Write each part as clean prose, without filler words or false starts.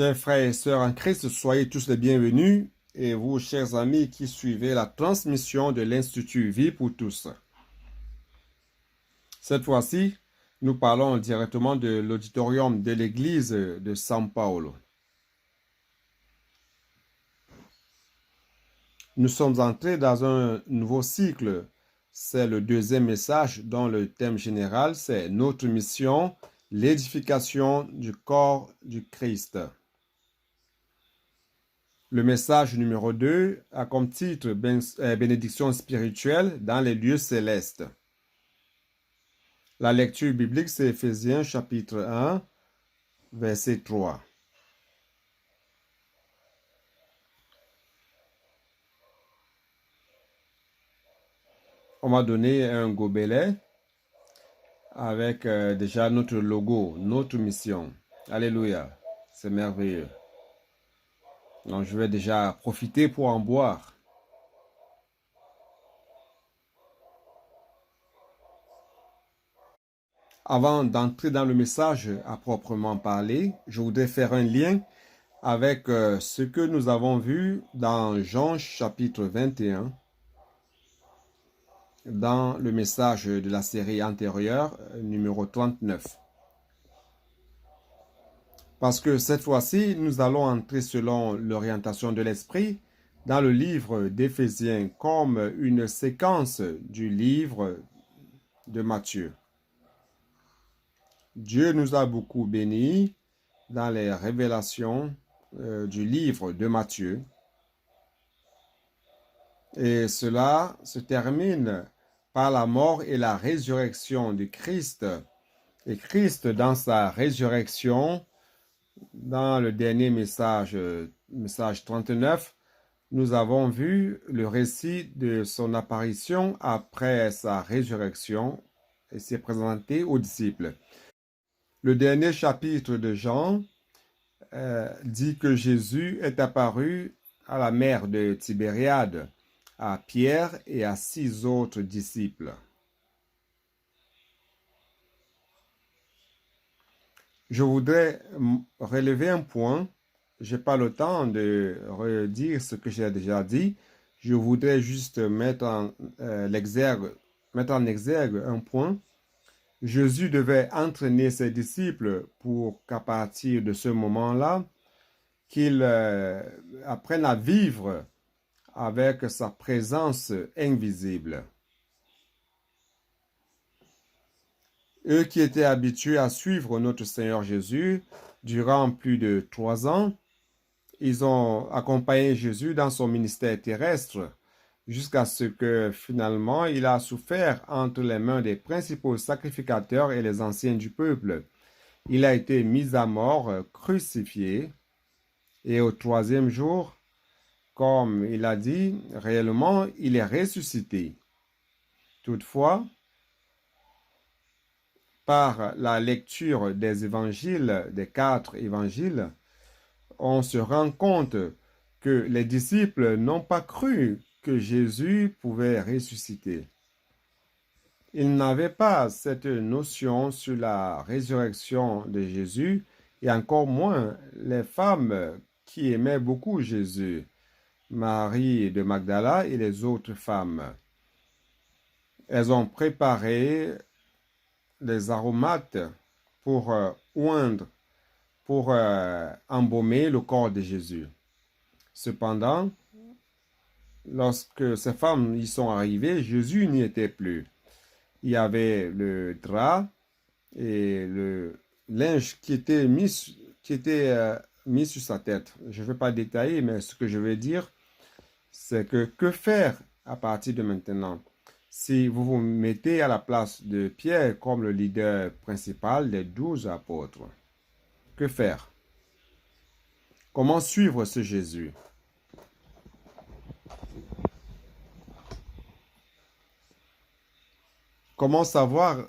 Chers frères et sœurs en Christ, soyez tous les bienvenus et vous, chers amis qui suivez la transmission de l'Institut Vie pour tous. Cette fois-ci, nous parlons directement de l'auditorium de l'église de São Paulo. Nous sommes entrés dans un nouveau cycle. C'est le deuxième message dont le thème général, c'est notre mission, l'édification du corps du Christ. Le message numéro 2 a comme titre Bénédiction spirituelle dans les lieux célestes. La lecture biblique, c'est Éphésiens chapitre 1, verset 3. On m'a donné un gobelet avec déjà notre logo, notre mission. Alléluia, c'est merveilleux. Donc je vais déjà profiter pour en boire. Avant d'entrer dans le message à proprement parler, je voudrais faire un lien avec ce que nous avons vu dans Jean chapitre 21, dans le message de la série antérieure, numéro 39. Parce que cette fois-ci, nous allons entrer selon l'orientation de l'esprit dans le livre d'Éphésiens comme une séquence du livre de Matthieu. Dieu nous a beaucoup bénis dans les révélations du livre de Matthieu. Et cela se termine par la mort et la résurrection de Christ. Et Christ, dans sa résurrection, dans le dernier message 39, nous avons vu le récit de son apparition après sa résurrection et s'est présenté aux disciples. Le dernier chapitre de Jean dit que Jésus est apparu à la mer de Tibériade, à Pierre et à 6 autres disciples. Je voudrais relever un point. Je n'ai pas le temps de redire ce que j'ai déjà dit. Je voudrais juste mettre en exergue un point. Jésus devait entraîner ses disciples pour qu'à partir de ce moment-là, qu'ils apprennent à vivre avec sa présence invisible. Eux qui étaient habitués à suivre notre Seigneur Jésus durant plus de 3 ans, ils ont accompagné Jésus dans son ministère terrestre jusqu'à ce que finalement il a souffert entre les mains des principaux sacrificateurs et les anciens du peuple. Il a été mis à mort, crucifié, et au 3e jour, comme il a dit, réellement, il est ressuscité. Toutefois, par la lecture des évangiles, des 4 évangiles, on se rend compte que les disciples n'ont pas cru que Jésus pouvait ressusciter. Ils n'avaient pas cette notion sur la résurrection de Jésus et encore moins les femmes qui aimaient beaucoup Jésus, Marie de Magdala et les autres femmes. Elles ont préparé des aromates pour oindre, pour embaumer le corps de Jésus. Cependant, lorsque ces femmes y sont arrivées, Jésus n'y était plus. Il y avait le drap et le linge qui était mis sur sa tête. Je ne vais pas détailler, mais ce que je veux dire, c'est que faire à partir de maintenant? Si vous vous mettez à la place de Pierre comme le leader principal des 12 apôtres, que faire? Comment suivre ce Jésus? Comment savoir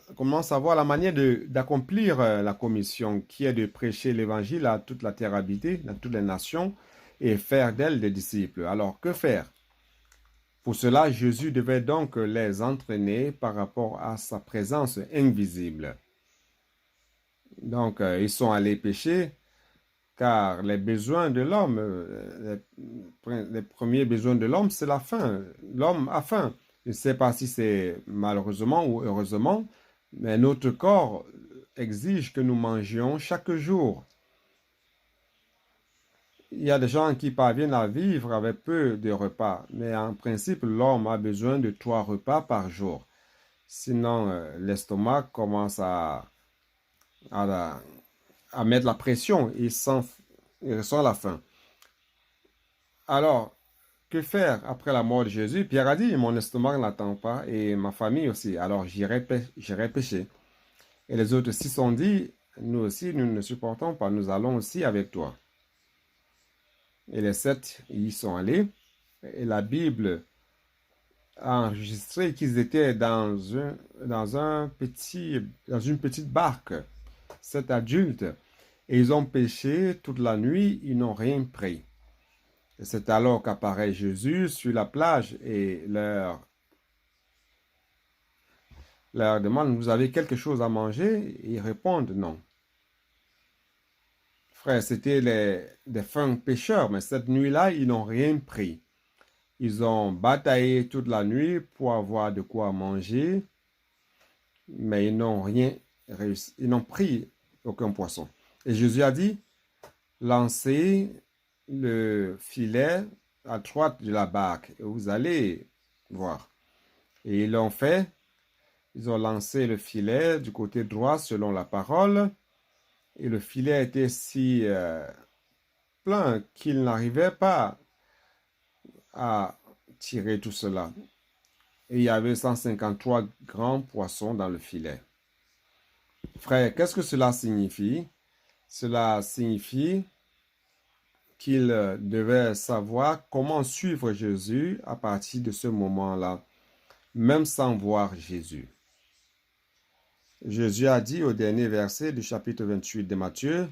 la manière d'accomplir la commission qui est de prêcher l'évangile à toute la terre habitée, dans toutes les nations, et faire d'elles des disciples? Alors, que faire? Pour cela, Jésus devait donc les entraîner par rapport à sa présence invisible. Donc, ils sont allés pécher, car les besoins de l'homme, les premiers besoins de l'homme, c'est la faim. L'homme a faim. Je ne sais pas si c'est malheureusement ou heureusement, mais notre corps exige que nous mangions chaque jour. Il y a des gens qui parviennent à vivre avec peu de repas, mais en principe, l'homme a besoin de 3 repas par jour. Sinon, l'estomac commence à, à mettre la pression et il ressent la faim. Alors, que faire après la mort de Jésus? Pierre a dit, mon estomac n'attend pas et ma famille aussi. Alors, j'irai pêcher. Et les autres s'y sont dit, nous aussi, nous ne supportons pas, nous allons aussi avec toi. Et les 7 y sont allés. Et la Bible a enregistré qu'ils étaient dans une petite barque, 7 adultes. Et ils ont pêché toute la nuit, ils n'ont rien pris. Et c'est alors qu'apparaît Jésus sur la plage et leur demande, vous avez quelque chose à manger? Et ils répondent non. Frère, c'était des fins pêcheurs, mais cette nuit-là, ils n'ont rien pris. Ils ont bataillé toute la nuit pour avoir de quoi manger, mais ils n'ont rien réussi. Ils n'ont pris aucun poisson. Et Jésus a dit, lancez le filet à droite de la barque et vous allez voir. Et ils l'ont fait. Ils ont lancé le filet du côté droit selon la parole. Et le filet était si plein qu'ils n'arrivaient pas à tirer tout cela. Et il y avait 153 grands poissons dans le filet. Frère, qu'est-ce que cela signifie? Cela signifie qu'ils devaient savoir comment suivre Jésus à partir de ce moment-là, même sans voir Jésus. Jésus a dit au dernier verset du chapitre 28 de Matthieu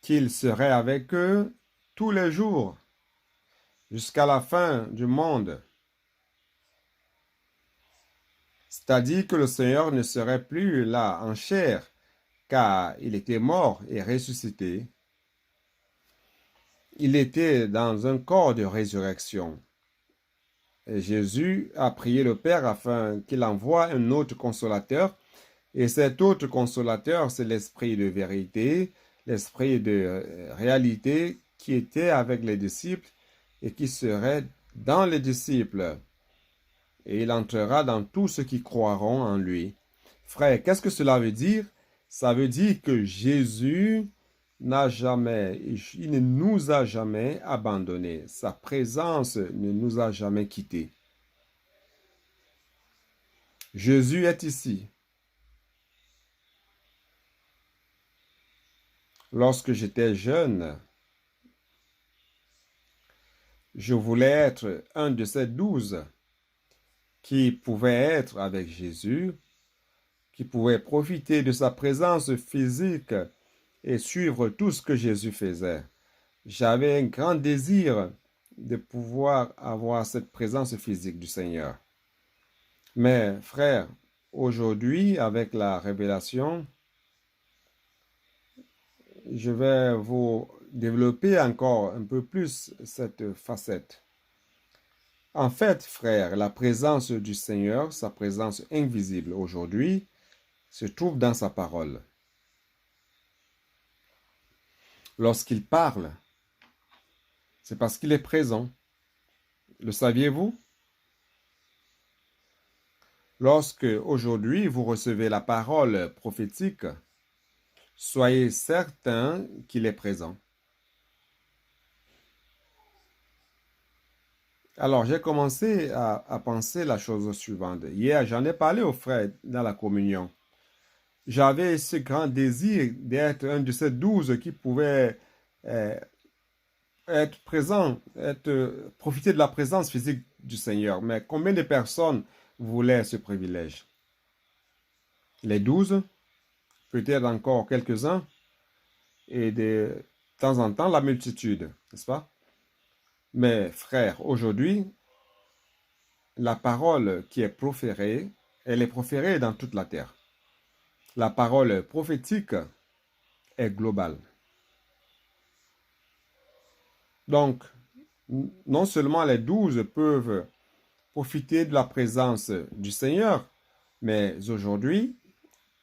qu'il serait avec eux tous les jours jusqu'à la fin du monde. C'est-à-dire que le Seigneur ne serait plus là en chair, car il était mort et ressuscité. Il était dans un corps de résurrection. Et Jésus a prié le Père afin qu'il envoie un autre consolateur. Et cet autre consolateur, c'est l'esprit de vérité, l'esprit de réalité qui était avec les disciples et qui serait dans les disciples. Et il entrera dans tous ceux qui croiront en lui. Frère, qu'est-ce que cela veut dire? Ça veut dire que Jésus il ne nous a jamais abandonnés. Sa présence ne nous a jamais quittés. Jésus est ici. Lorsque j'étais jeune, je voulais être un de ces 12 qui pouvaient être avec Jésus, qui pouvaient profiter de sa présence physique et suivre tout ce que Jésus faisait. J'avais un grand désir de pouvoir avoir cette présence physique du Seigneur. Mais frère, aujourd'hui, avec la révélation, je vais vous développer encore un peu plus cette facette. En fait, frère, la présence du Seigneur, sa présence invisible aujourd'hui, se trouve dans sa parole. Lorsqu'il parle, c'est parce qu'il est présent. Le saviez-vous? Lorsque aujourd'hui vous recevez la parole prophétique, soyez certain qu'il est présent. Alors, j'ai commencé à penser la chose suivante. Hier, j'en ai parlé aux frères dans la communion. J'avais ce grand désir d'être un de ces 12 qui pouvaient être présent, profiter de la présence physique du Seigneur. Mais combien de personnes voulaient ce privilège? Les 12, peut-être encore quelques-uns, et de temps en temps la multitude, n'est-ce pas? Mais frère, aujourd'hui, la parole qui est proférée, elle est proférée dans toute la terre. La parole prophétique est globale. Donc, non seulement les 12 peuvent profiter de la présence du Seigneur, mais aujourd'hui,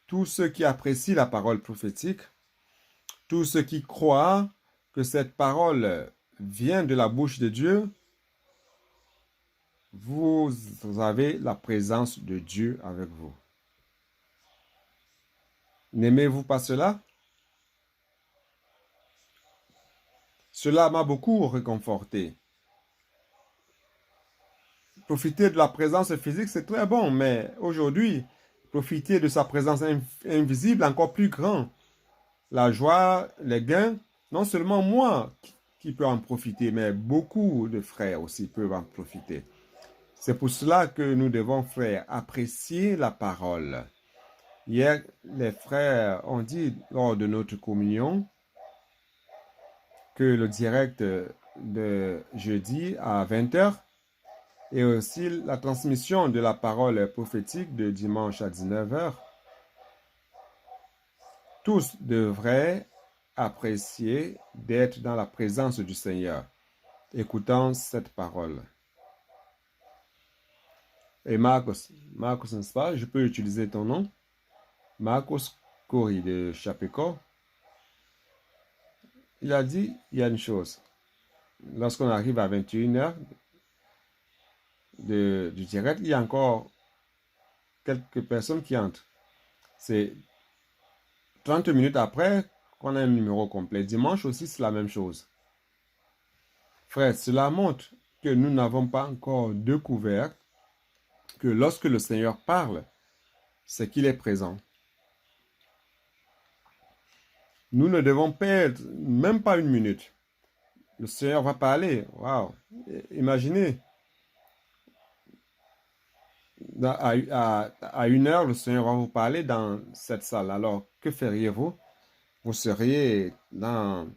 tous ceux qui apprécient la parole prophétique, tous ceux qui croient que cette parole vient de la bouche de Dieu, vous avez la présence de Dieu avec vous. N'aimez-vous pas cela? Cela m'a beaucoup réconforté. Profiter de la présence physique, c'est très bon, mais aujourd'hui, profiter de sa présence invisible, encore plus grand. La joie, les gains, non seulement moi qui peux en profiter, mais beaucoup de frères aussi peuvent en profiter. C'est pour cela que nous devons, frères, apprécier la parole. Hier, les frères ont dit lors de notre communion que le direct de jeudi à 20h et aussi la transmission de la parole prophétique de dimanche à 19h, tous devraient apprécier d'être dans la présence du Seigneur, écoutant cette parole. Et Marcos, n'est-ce pas? Je peux utiliser ton nom? Marcos Corey de Chapeco. Il a dit, il y a une chose. Lorsqu'on arrive à 21h du direct, il y a encore quelques personnes qui entrent. C'est 30 minutes après qu'on a un numéro complet. Dimanche aussi, c'est la même chose. Frère, cela montre que nous n'avons pas encore découvert que lorsque le Seigneur parle, c'est qu'il est présent. Nous ne devons perdre même pas une minute. Le Seigneur va parler. Waouh! Imaginez, à 1h, le Seigneur va vous parler dans cette salle. Alors, que feriez-vous? Vous seriez dans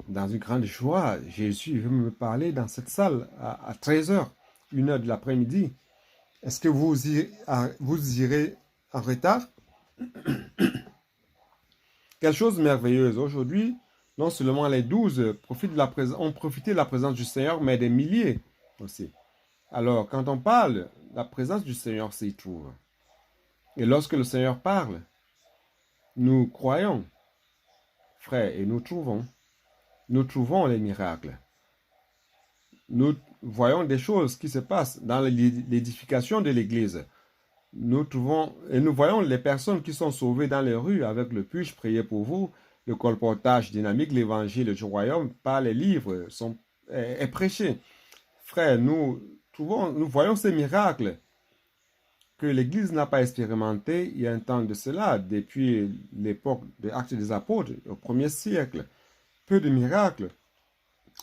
une grande joie. Jésus veut me parler dans cette salle à 13h, 1h de l'après-midi. Est-ce que vous irez en retard? Quelque chose de merveilleuse. Aujourd'hui, non seulement les 12 ont profité de la présence du Seigneur, mais des milliers aussi. Alors, quand on parle, la présence du Seigneur s'y trouve. Et lorsque le Seigneur parle, nous croyons, frères, et nous trouvons les miracles. Nous voyons des choses qui se passent dans l'édification de l'Église. Nous voyons les personnes qui sont sauvées dans les rues avec le puis-je prier pour vous, le colportage dynamique, l'évangile du royaume par les livres est prêché. Frères, nous voyons ces miracles que l'Église n'a pas expérimenté il y a un temps de cela, depuis l'époque des Actes des Apôtres, au 1er siècle. Peu de miracles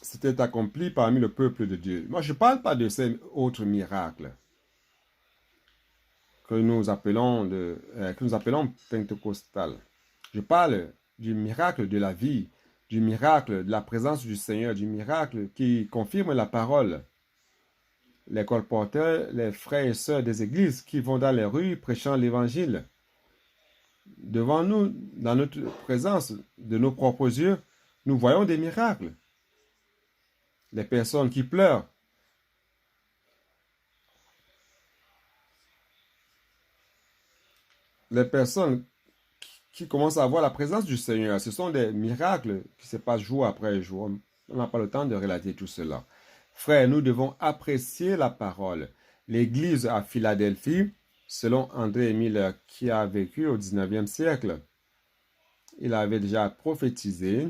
s'étaient accomplis parmi le peuple de Dieu. Moi, je ne parle pas de ces autres miracles que nous appelons pentecostal. Je parle du miracle de la vie, du miracle de la présence du Seigneur, du miracle qui confirme la parole. Les colporteurs, les frères et sœurs des églises qui vont dans les rues prêchant l'évangile. Devant nous, dans notre présence, de nos propres yeux, nous voyons des miracles. Les personnes qui pleurent. Les personnes qui commencent à voir la présence du Seigneur. Ce sont des miracles qui se passent jour après jour. On n'a pas le temps de relater tout cela. Frères, nous devons apprécier la parole. L'église à Philadelphie, selon André Miller, qui a vécu au 19e siècle, il avait déjà prophétisé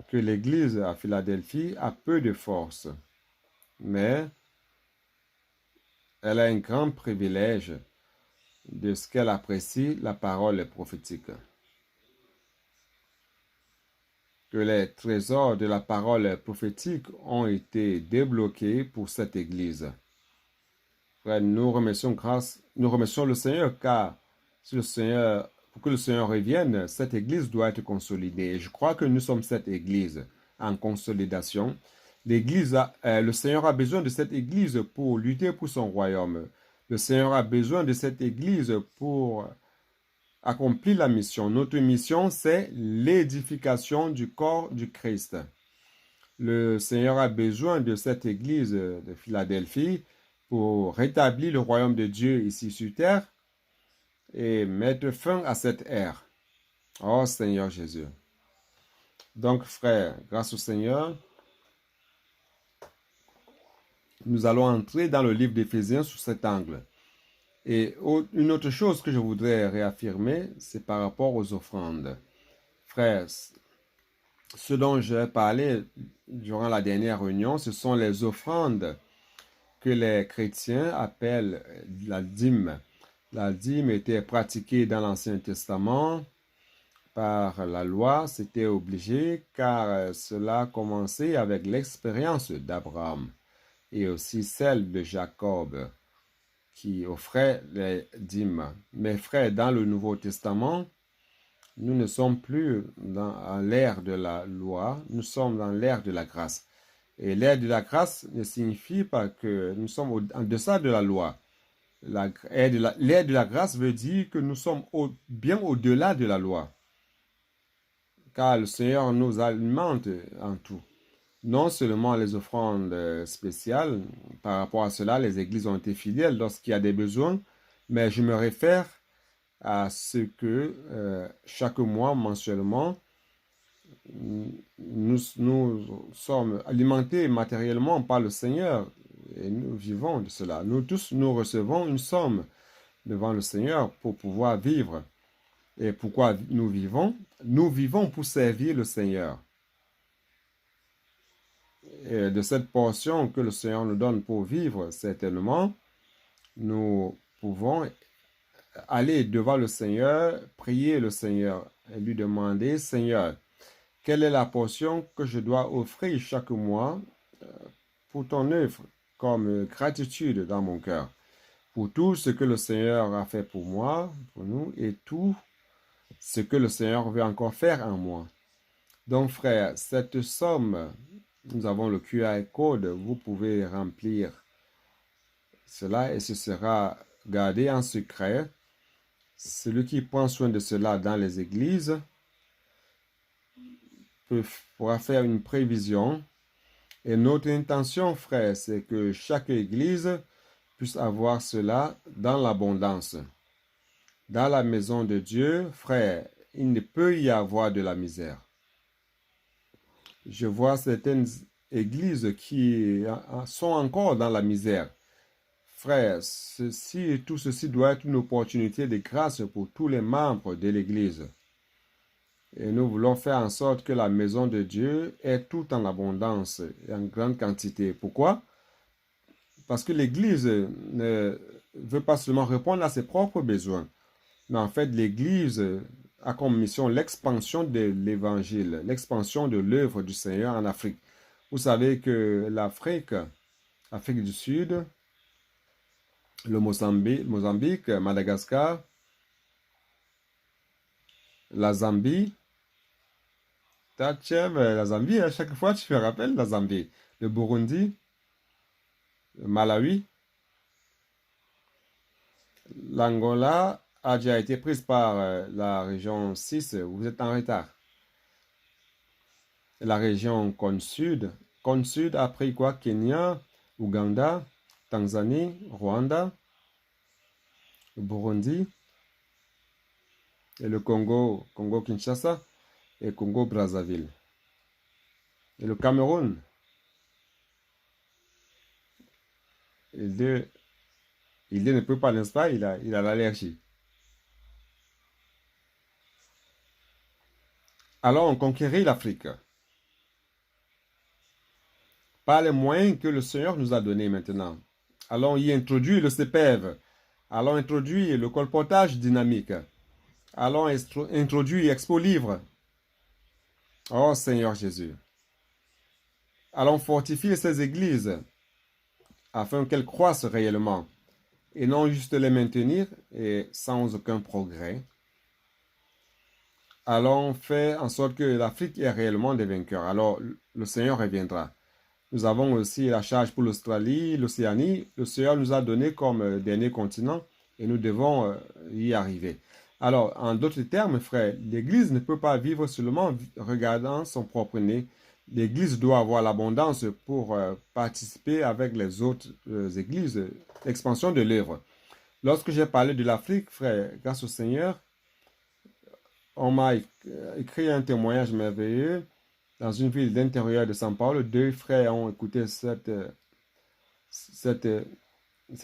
que l'église à Philadelphie a peu de force, mais elle a un grand privilège de ce qu'elle apprécie la parole prophétique. Que les trésors de la parole prophétique ont été débloqués pour cette église. Frère, nous remercions le Seigneur, car pour que le Seigneur revienne, cette église doit être consolidée. Et je crois que nous sommes cette église en consolidation. Le Seigneur a besoin de cette église pour lutter pour son royaume. Le Seigneur a besoin de cette église pour accomplir la mission. Notre mission, c'est l'édification du corps du Christ. Le Seigneur a besoin de cette église de Philadelphie pour rétablir le royaume de Dieu ici sur terre et mettre fin à cette ère. Oh Seigneur Jésus. Donc frère, grâce au Seigneur, nous allons entrer dans le livre d'Éphésiens sous cet angle. Et une autre chose que je voudrais réaffirmer, c'est par rapport aux offrandes. Frères, ce dont j'ai parlé durant la dernière réunion, ce sont les offrandes que les chrétiens appellent la dîme. La dîme était pratiquée dans l'Ancien Testament par la loi, c'était obligé car cela commençait avec l'expérience d'Abraham et aussi celle de Jacob qui offrait les dîmes. Mes frères, dans le Nouveau Testament, nous ne sommes plus dans l'ère de la loi, nous sommes dans l'ère de la grâce. Et l'ère de la grâce ne signifie pas que nous sommes en deçà de la loi. L'ère de la grâce veut dire que nous sommes bien au-delà de la loi. Car le Seigneur nous alimente en tout. Non seulement les offrandes spéciales, par rapport à cela, les églises ont été fidèles lorsqu'il y a des besoins, mais je me réfère à ce que chaque mois, mensuellement, nous sommes alimentés matériellement par le Seigneur et nous vivons de cela. Nous tous, nous recevons une somme devant le Seigneur pour pouvoir vivre. Et pourquoi nous vivons? Nous vivons pour servir le Seigneur. Et de cette portion que le Seigneur nous donne pour vivre, certainement, nous pouvons aller devant le Seigneur, prier le Seigneur et lui demander, Seigneur, quelle est la portion que je dois offrir chaque mois pour ton œuvre comme gratitude dans mon cœur, pour tout ce que le Seigneur a fait pour moi, pour nous, et tout ce que le Seigneur veut encore faire en moi. Donc, frère, cette somme, nous avons le QR code, vous pouvez remplir cela et ce sera gardé en secret. Celui qui prend soin de cela dans les églises pourra faire une prévision. Et notre intention, frère, c'est que chaque église puisse avoir cela dans l'abondance. Dans la maison de Dieu, frère, il ne peut y avoir de la misère. Je vois certaines églises qui sont encore dans la misère. Frère, tout ceci doit être une opportunité de grâce pour tous les membres de l'église. Et nous voulons faire en sorte que la maison de Dieu est tout en abondance et en grande quantité. Pourquoi? Parce que l'église ne veut pas seulement répondre à ses propres besoins, mais en fait l'église a comme mission l'expansion de l'évangile, l'expansion de l'œuvre du Seigneur en Afrique. Vous savez que l'Afrique du Sud, le Mozambique, Madagascar, la Zambie, la Zambie, à chaque fois tu me rappelles la Zambie, le Burundi, le Malawi, l'Angola a déjà été prise par la région 6, vous êtes en retard. La région Cône Sud a pris quoi? Kenya, Ouganda, Tanzanie, Rwanda, le Burundi, et le Congo-Kinshasa, et Congo-Brazzaville. Et le Cameroun, il ne peut pas, n'est-ce pas? Il a l'allergie. Alors on conquérit l'Afrique par les moyens que le Seigneur nous a donnés maintenant. Allons y introduire le CPEV. Allons introduire le colportage dynamique. Allons introduire Expo Livre. Oh Seigneur Jésus. Allons fortifier ces églises afin qu'elles croissent réellement et non juste les maintenir et sans aucun progrès. Allons faire en sorte que l'Afrique ait réellement des vainqueurs. Alors le Seigneur reviendra. Nous avons aussi la charge pour l'Australie, l'Océanie. Le Seigneur nous a donné comme dernier continent et nous devons y arriver. Alors, en d'autres termes, frère, l'Église ne peut pas vivre seulement regardant son propre nez. l'Église doit avoir l'abondance pour participer avec les autres églises, l'expansion de l'œuvre. Lorsque j'ai parlé de l'Afrique, frère, grâce au Seigneur, on m'a écrit un témoignage merveilleux dans une ville d'intérieur de São Paulo. Deux frères ont écouté ces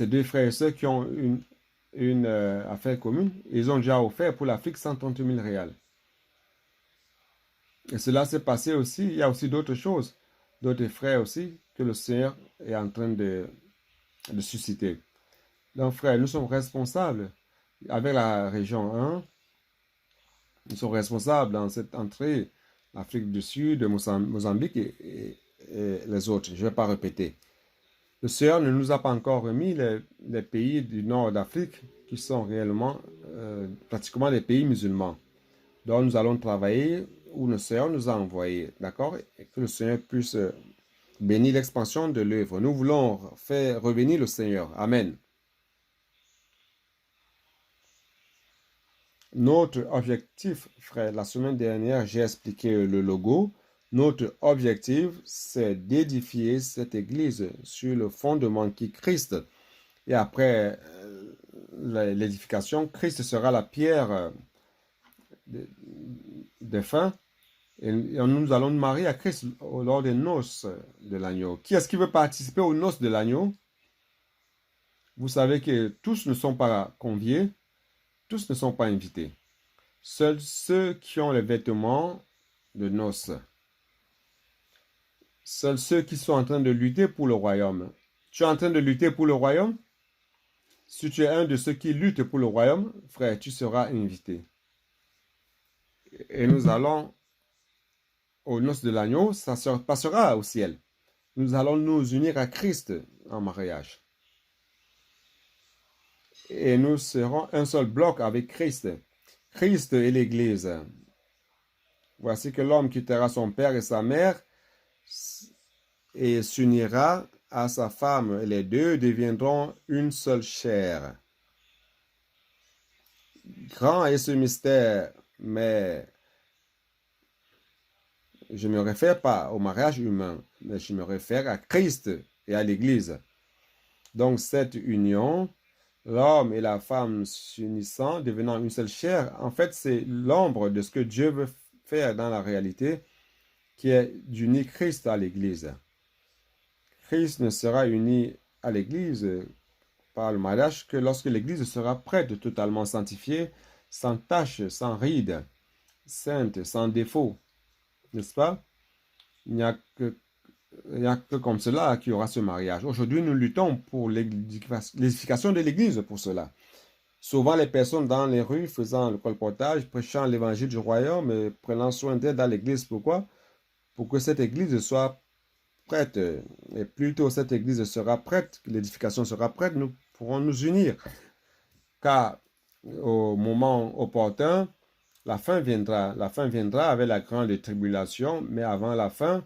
deux frères et sœurs qui ont une affaire commune. Ils ont déjà offert pour l'Afrique 130 000 réals. Et cela s'est passé aussi. Il y a aussi d'autres choses, d'autres frères aussi, que le Seigneur est en train de susciter. Donc, frère, nous sommes responsables avec la région 1. Nous sommes responsables dans cette entrée, l'Afrique du Sud, Mozambique et les autres. Je ne vais pas répéter. Le Seigneur ne nous a pas encore remis les pays du nord d'Afrique qui sont réellement, pratiquement les pays musulmans. Donc, nous allons travailler où le Seigneur nous a envoyés, d'accord? Et que le Seigneur puisse bénir l'expansion de l'œuvre. Nous voulons faire revenir le Seigneur. Amen. Notre objectif, frère, la semaine dernière, j'ai expliqué le logo. Notre objectif, c'est d'édifier cette église sur le fondement qui est Christ. Et après l'édification, Christ sera la pierre de fin. Et nous allons nous marier à Christ lors des noces de l'agneau. Qui est-ce qui veut participer aux noces de l'agneau? Vous savez que tous ne sont pas conviés, tous ne sont pas invités. Seuls ceux qui ont les vêtements de noces. Seuls ceux qui sont en train de lutter pour le royaume. Tu es en train de lutter pour le royaume? Si tu es un de ceux qui luttent pour le royaume, frère, tu seras invité. Et nous allons aux noces de l'agneau, ça se passera au ciel. Nous allons nous unir à Christ en mariage. Et nous serons un seul bloc avec Christ. Christ et l'Église. Voici que l'homme quittera son père et sa mère et s'unira à sa femme. Et les deux deviendront une seule chair. Grand est ce mystère, mais je ne me réfère pas au mariage humain, mais je me réfère à Christ et à l'Église. Donc cette union, l'homme et la femme s'unissant, devenant une seule chair, en fait c'est l'ombre de ce que Dieu veut faire dans la réalité, qui est d'unir Christ à l'Église. Christ ne sera uni à l'Église par le mariage que lorsque l'Église sera prête, totalement sanctifiée, sans tache, sans ride, sainte, sans défaut. N'est-ce pas? Il n'y a que comme cela qu'il y aura ce mariage. Aujourd'hui, nous luttons pour l'édification de l'Église pour cela. Souvent, les personnes dans les rues faisant le colportage, prêchant l'évangile du royaume et prenant soin d'elle dans l'Église. Pourquoi? Pour que cette Église soit prête. Et plus tôt cette Église sera prête, que l'édification sera prête, nous pourrons nous unir. Car au moment opportun, la fin viendra. La fin viendra avec la grande tribulation, mais avant la fin,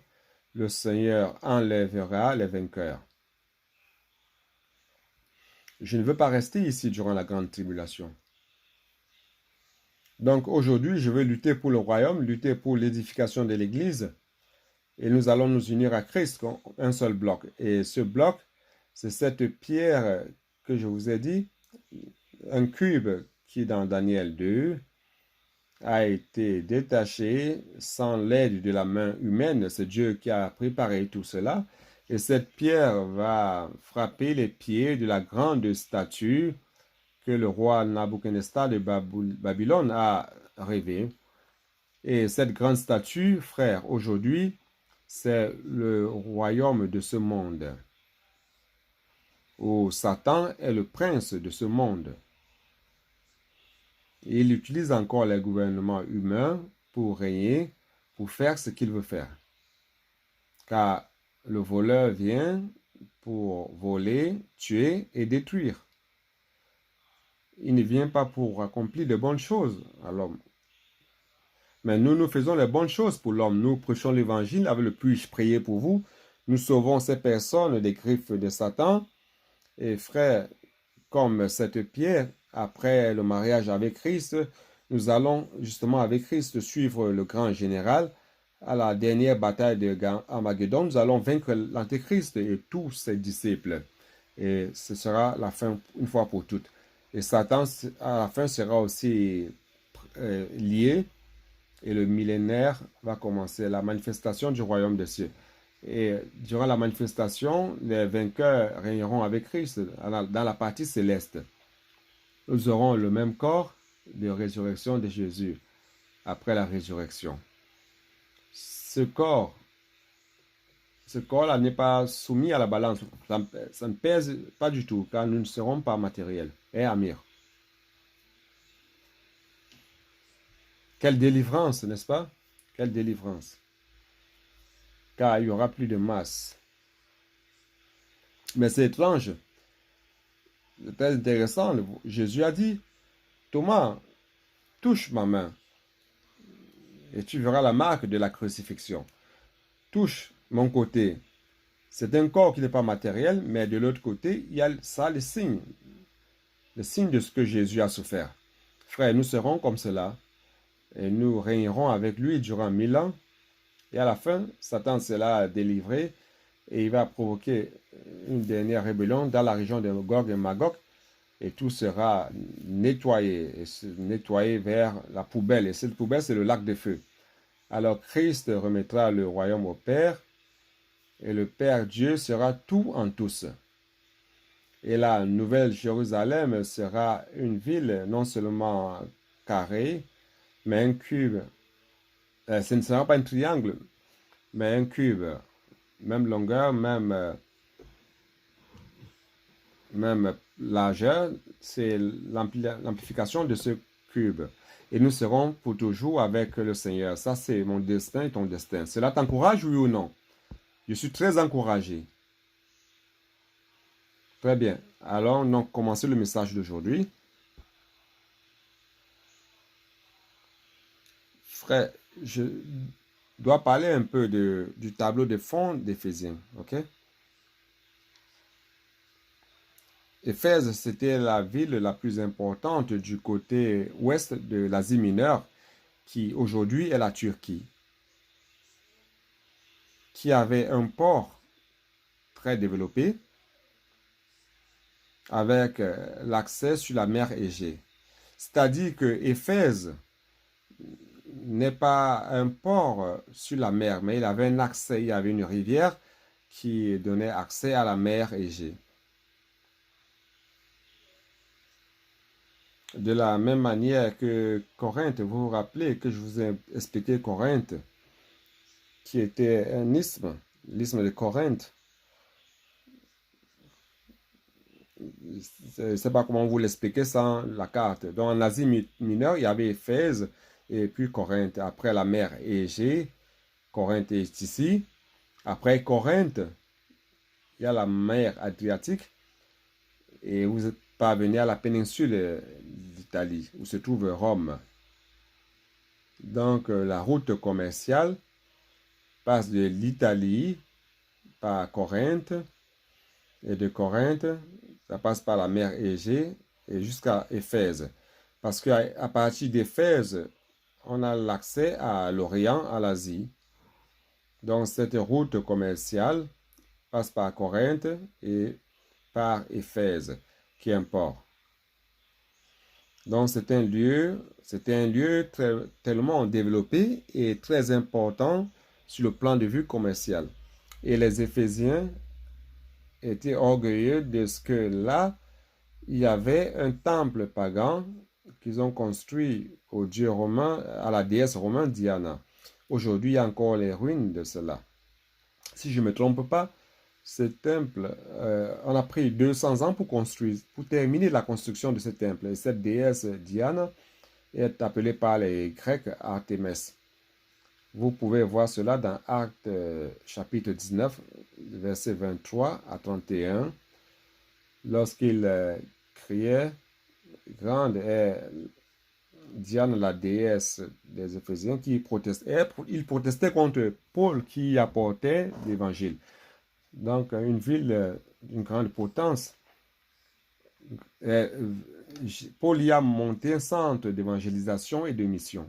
le Seigneur enlèvera les vainqueurs. Je ne veux pas rester ici durant la grande tribulation. Donc aujourd'hui, je veux lutter pour le royaume, lutter pour l'édification de l'Église. Et nous allons nous unir à Christ comme un seul bloc. Et ce bloc, c'est cette pierre que je vous ai dit, un cube qui dans Daniel 2 a été détaché sans l'aide de la main humaine. C'est Dieu qui a préparé tout cela. Et cette pierre va frapper les pieds de la grande statue que le roi Nabuchodonosor de Babylone a rêvé. Et cette grande statue, frère, aujourd'hui, c'est le royaume de ce monde, où Satan est le prince de ce monde. Et il utilise encore les gouvernements humains pour régner, pour faire ce qu'il veut faire. Car le voleur vient pour voler, tuer et détruire. Il ne vient pas pour accomplir de bonnes choses à l'homme. Mais nous faisons les bonnes choses pour l'homme. Nous prêchons l'évangile avec le puis-je prier pour vous. Nous sauvons ces personnes des griffes de Satan. Et frère, comme cette pierre, après le mariage avec Christ, nous allons justement avec Christ suivre le grand général à la dernière bataille de Armageddon, nous allons vaincre l'Antéchrist et tous ses disciples. Et ce sera la fin une fois pour toutes. Et Satan, à la fin, sera aussi lié et le millénaire va commencer, la manifestation du royaume des cieux. Et durant la manifestation, les vainqueurs régneront avec Christ dans la partie céleste. Nous aurons le même corps de résurrection de Jésus après la résurrection. Ce corps-là n'est pas soumis à la balance. Ça ne pèse pas du tout, car nous ne serons pas matériels. Et Amir. Quelle délivrance, n'est-ce pas? Quelle délivrance. Car il n'y aura plus de masse. Mais c'est étrange. C'est très intéressant. Jésus a dit, Thomas, touche ma main et tu verras la marque de la crucifixion. Touche mon côté. C'est un corps qui n'est pas matériel, mais de l'autre côté, il y a ça, le signe de ce que Jésus a souffert. Frère, nous serons comme cela et nous régnerons avec lui durant 1000 ans. Et à la fin, Satan sera délivré et il va provoquer une dernière rébellion dans la région de Gog et Magog et tout sera nettoyé vers la poubelle. Et cette poubelle, c'est le lac de feu. Alors Christ remettra le royaume au Père et le Père Dieu sera tout en tous. Et la nouvelle Jérusalem sera une ville non seulement carrée, mais un cube. Ce ne sera pas un triangle, mais un cube. Même longueur, même largeur, c'est l'amplification de ce cube. Et nous serons pour toujours avec le Seigneur. Ça, c'est mon destin et ton destin. Cela t'encourage, oui ou non? Je suis très encouragé. Très bien. Alors, nous commençons le message d'aujourd'hui. Frère, je dois parler un peu du tableau de fond d'Éphésiens. OK? Éphèse, c'était la ville la plus importante du côté ouest de l'Asie mineure, qui aujourd'hui est la Turquie, qui avait un port très développé avec l'accès sur la mer Égée. C'est-à-dire que Éphèse n'est pas un port sur la mer, mais il avait un accès, il y avait une rivière qui donnait accès à la mer Égée. De la même manière que Corinthe, vous vous rappelez que je vous ai expliqué Corinthe, qui était un isthme, l'isthme de Corinthe. Je ne sais pas comment vous l'expliquer sans la carte. Donc en Asie mineure, il y avait Éphèse et puis Corinthe. Après la mer Égée, Corinthe est ici. Après Corinthe, il y a la mer Adriatique et vous êtes parvenu à la péninsule d'Italie où se trouve Rome. Donc la route commerciale passe de l'Italie par Corinthe et de Corinthe, ça passe par la mer Égée et jusqu'à Éphèse. Parce qu'à partir d'Éphèse, on a l'accès à l'Orient, à l'Asie. Donc cette route commerciale passe par Corinthe et par Éphèse, qui est un port. Donc c'était un lieu tellement développé et très important sur le plan de vue commercial. Et les Éphésiens étaient orgueilleux de ce que là, il y avait un temple pagan qu'ils ont construit au dieu romain, à la déesse romaine Diana. Aujourd'hui, il y a encore les ruines de cela. Si je ne me trompe pas, ce temple, on a pris 200 ans pour terminer la construction de ce temple. Et cette déesse Diana est appelée par les Grecs Artémis. Vous pouvez voir cela dans Actes chapitre 19, versets 23 à 31. Lorsqu'il criait, grande est Diane, la déesse des Éphésiens, qui protestait. Il protestait contre Paul qui apportait l'évangile. Donc, une ville d'une grande potence. Paul y a monté un centre d'évangélisation et de mission.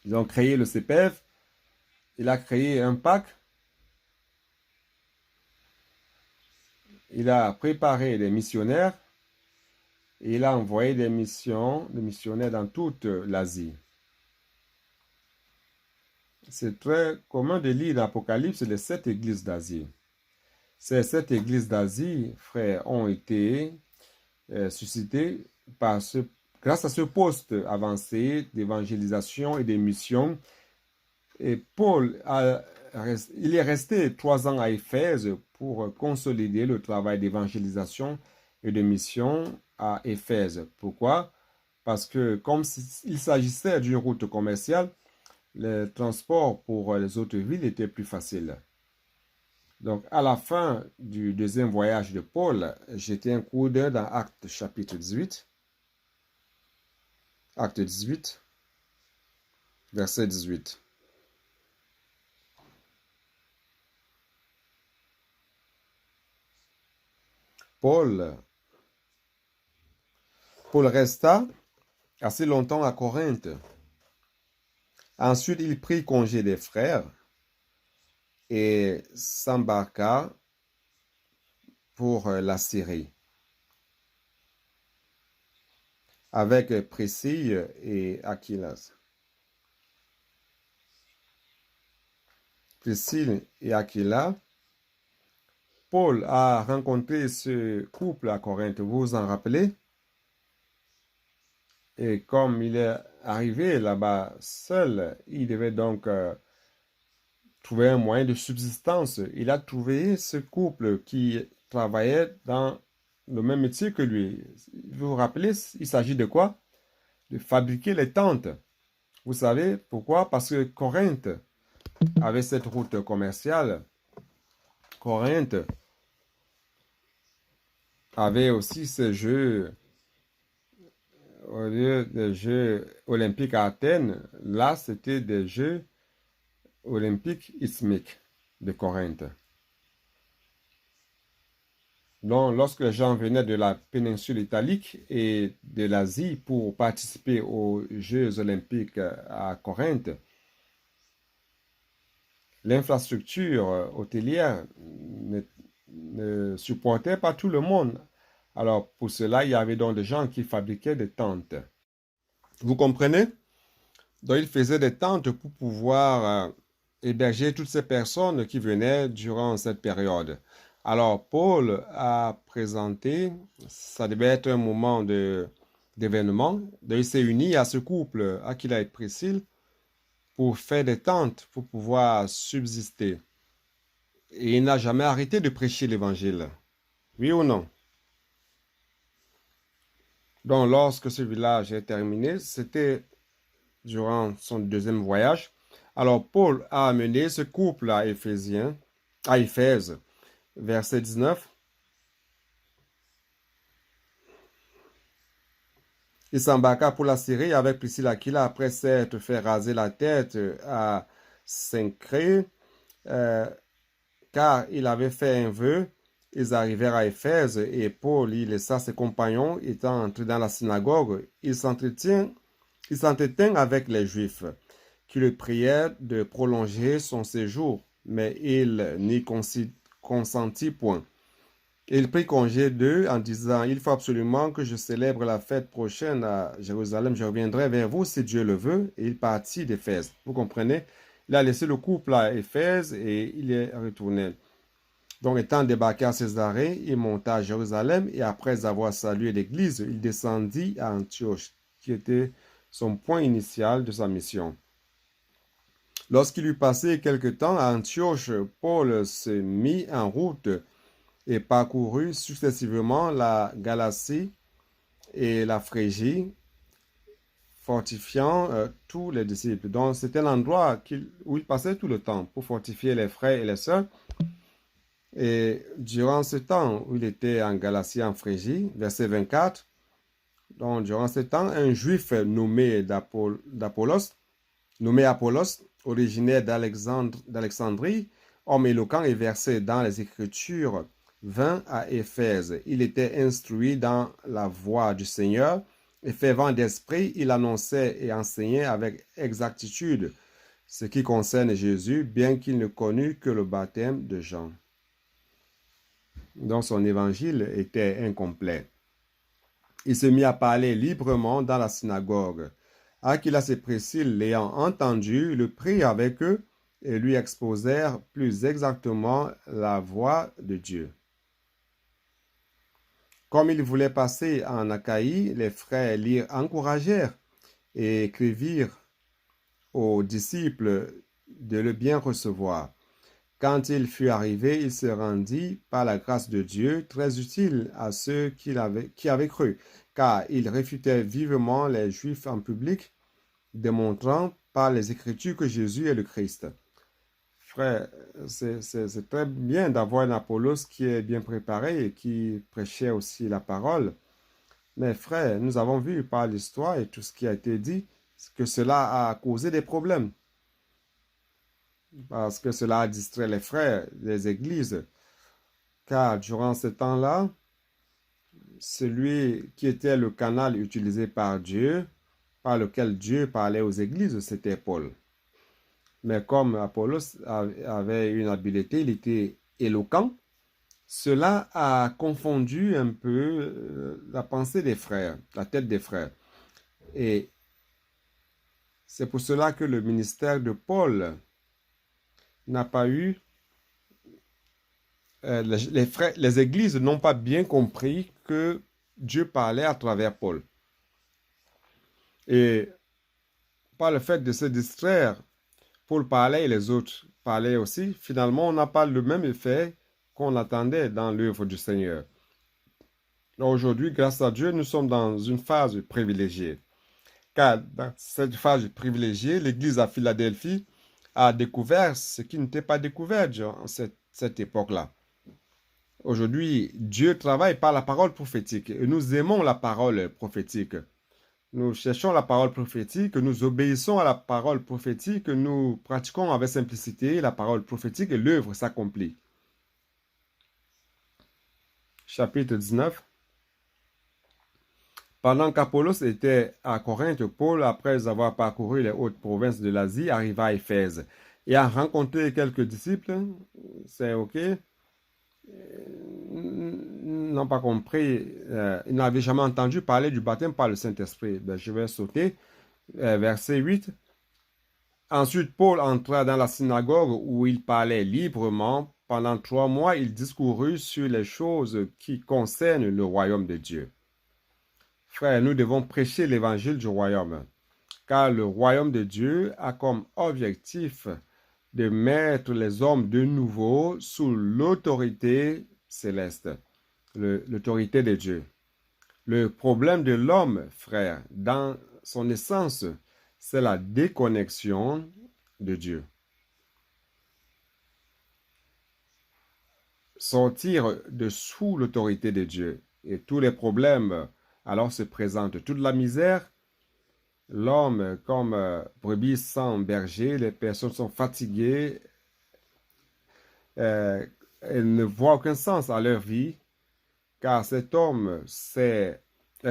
Ils ont créé le CPF. Il a créé un PAC. Il a préparé des missionnaires. Et il a envoyé des missionnaires dans toute l'Asie. C'est très commun de lire dans l'Apocalypse les 7 églises d'Asie. Ces 7 églises d'Asie, frères, ont été suscitées grâce à ce poste avancé d'évangélisation et de mission. Et Paul, il est resté 3 ans à Éphèse pour consolider le travail d'évangélisation et de mission à Éphèse. Pourquoi? Parce que comme il s'agissait d'une route commerciale, le transport pour les autres villes était plus facile. Donc, à la fin du deuxième voyage de Paul, j'étais un coup d'œil dans Actes chapitre 18. Acte 18, verset 18. Paul resta assez longtemps à Corinthe. Ensuite, il prit congé des frères et s'embarqua pour la Syrie avec Priscille et Aquilas. Priscille et Aquila. Paul a rencontré ce couple à Corinthe, vous vous en rappelez? Et comme il est arrivé là-bas seul, il devait donc trouver un moyen de subsistance. Il a trouvé ce couple qui travaillait dans le même métier que lui. Vous vous rappelez, il s'agit de quoi? De fabriquer les tentes. Vous savez pourquoi? Parce que Corinthe avait cette route commerciale. Corinthe avait aussi ces jeux, au lieu des Jeux olympiques à Athènes, là c'était des Jeux olympiques isthmiques de Corinthe. Donc, lorsque les gens venaient de la péninsule italique et de l'Asie pour participer aux Jeux olympiques à Corinthe, l'infrastructure hôtelière ne supportait pas tout le monde. Alors, pour cela, il y avait donc des gens qui fabriquaient des tentes. Vous comprenez? Donc, ils faisaient des tentes pour pouvoir héberger toutes ces personnes qui venaient durant cette période. Alors, Paul a présenté, ça devait être un moment d'événement, donc il s'est uni à ce couple, Aquila et Priscille, pour faire des tentes, pour pouvoir subsister. Et il n'a jamais arrêté de prêcher l'évangile. Oui ou non? Donc, lorsque ce village est terminé, c'était durant son deuxième voyage. Alors, Paul a amené ce couple à Éphèse, verset 19. Il s'embarqua pour la Syrie avec Priscille Aquila après s'être fait raser la tête à Cenchréa, car il avait fait un vœu. Ils arrivèrent à Éphèse et Paul y laissa ses compagnons. Étant entré dans la synagogue, il s'entretint avec les Juifs qui le prièrent de prolonger son séjour, mais il n'y consentit point. Il prit congé d'eux en disant, il faut absolument que je célèbre la fête prochaine à Jérusalem. Je reviendrai vers vous si Dieu le veut. Et il partit d'Éphèse. Vous comprenez? Il a laissé le couple à Éphèse et il est retourné. Donc, étant débarqué à Césarée, il monta à Jérusalem et après avoir salué l'église, il descendit à Antioche, qui était son point initial de sa mission. Lorsqu'il eut passé quelque temps à Antioche, Paul se mit en route et parcourut successivement la Galatie et la Phrygie, fortifiant tous les disciples. Donc, c'était l'endroit où il passait tout le temps pour fortifier les frères et les sœurs. Et durant ce temps où il était en Galatie, en Phrygie, verset 24, donc durant ce temps, un juif nommé Apollos, originaire d'Alexandrie, homme éloquent et versé dans les Écritures, vint à Éphèse. Il était instruit dans la voie du Seigneur et fervent d'esprit, il annonçait et enseignait avec exactitude ce qui concerne Jésus, bien qu'il ne connût que le baptême de Jean. Donc son évangile était incomplet. Il se mit à parler librement dans la synagogue. Aquilas et Priscille, l'ayant entendu, le prirent avec eux et lui exposèrent plus exactement la voie de Dieu. Comme il voulait passer en Achaïe, les frères l'y encouragèrent et écrivirent aux disciples de le bien recevoir. Quand il fut arrivé, il se rendit, par la grâce de Dieu, très utile à ceux qui avaient cru, car il réfutait vivement les Juifs en public, démontrant par les Écritures que Jésus est le Christ. Frère, c'est très bien d'avoir un Apollos qui est bien préparé et qui prêchait aussi la parole. Mais frère, nous avons vu par l'histoire et tout ce qui a été dit que cela a causé des problèmes. Parce que cela a distrait les frères des églises. Car durant ce temps-là, celui qui était le canal utilisé par Dieu, par lequel Dieu parlait aux églises, c'était Paul. Mais comme Apollos avait une habileté, il était éloquent, cela a confondu un peu la pensée des frères, la tête des frères. Et c'est pour cela que le ministère de Paul n'a pas eu, les églises n'ont pas bien compris que Dieu parlait à travers Paul. Et par le fait de se distraire, Paul parlait et les autres parlaient aussi. Finalement, on n'a pas le même effet qu'on attendait dans l'œuvre du Seigneur. Aujourd'hui, grâce à Dieu, nous sommes dans une phase privilégiée. Car dans cette phase privilégiée, l'Église à Philadelphie a découvert ce qui n'était pas découvert durant cette époque-là. Aujourd'hui, Dieu travaille par la parole prophétique et nous aimons la parole prophétique. Nous cherchons la parole prophétique, nous obéissons à la parole prophétique, nous pratiquons avec simplicité la parole prophétique et l'œuvre s'accomplit. Chapitre 19. Pendant qu'Apollos était à Corinthe, Paul, après avoir parcouru les hautes provinces de l'Asie, arriva à Éphèse et a rencontré quelques disciples. C'est OK. N'ont pas compris, ils n'avaient jamais entendu parler du baptême par le Saint-Esprit. Je vais sauter. Verset 8. Ensuite, Paul entra dans la synagogue où il parlait librement. Pendant 3 mois, il discourut sur les choses qui concernent le royaume de Dieu. Frères, nous devons prêcher l'évangile du royaume, car le royaume de Dieu a comme objectif de mettre les hommes de nouveau sous l'autorité céleste, l'autorité de Dieu. Le problème de l'homme, frère, dans son essence, c'est la déconnexion de Dieu. Sortir de sous l'autorité de Dieu et tous les problèmes alors se présentent. Toute la misère, l'homme comme brebis sans berger, les personnes sont fatiguées, elles ne voient aucun sens à leur vie, car cet homme est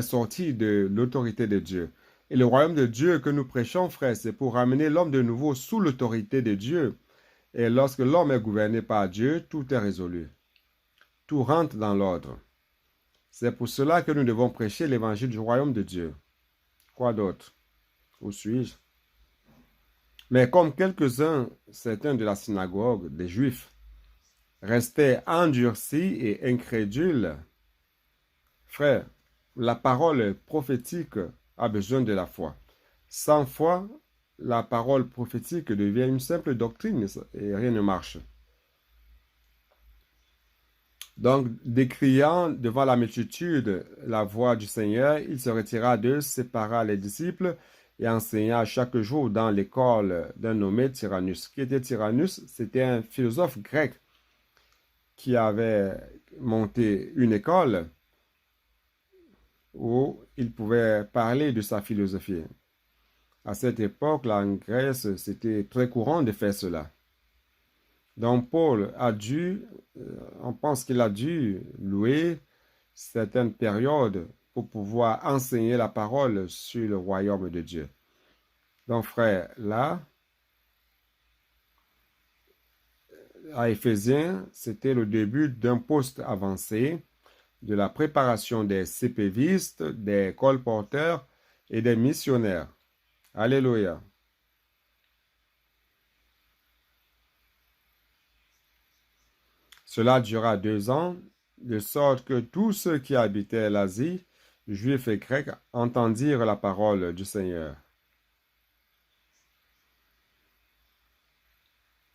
sorti de l'autorité de Dieu. Et le royaume de Dieu que nous prêchons, frère, c'est pour ramener l'homme de nouveau sous l'autorité de Dieu. Et lorsque l'homme est gouverné par Dieu, tout est résolu. Tout rentre dans l'ordre. C'est pour cela que nous devons prêcher l'évangile du royaume de Dieu. Quoi d'autre? Où suis-je? Mais comme quelques-uns, certains de la synagogue, des Juifs, restaient endurcis et incrédules, frère, la parole prophétique a besoin de la foi. Sans foi, la parole prophétique devient une simple doctrine et rien ne marche. Donc, décriant devant la multitude la voix du Seigneur, il se retira d'eux, sépara les disciples et enseigna chaque jour dans l'école d'un nommé Tyrannus. Qui était Tyrannus? C'était un philosophe grec qui avait monté une école où il pouvait parler de sa philosophie. À cette époque, là, en Grèce, c'était très courant de faire cela. Donc Paul a dû, on pense qu'il a dû louer certaines périodes pour pouvoir enseigner la parole sur le royaume de Dieu. Donc, frère, là, à Éphésiens, c'était le début d'un poste avancé de la préparation des CPVistes, des colporteurs et des missionnaires. Alléluia. Cela dura 2 ans, de sorte que tous ceux qui habitaient l'Asie, juifs et grecs, entendirent la parole du Seigneur.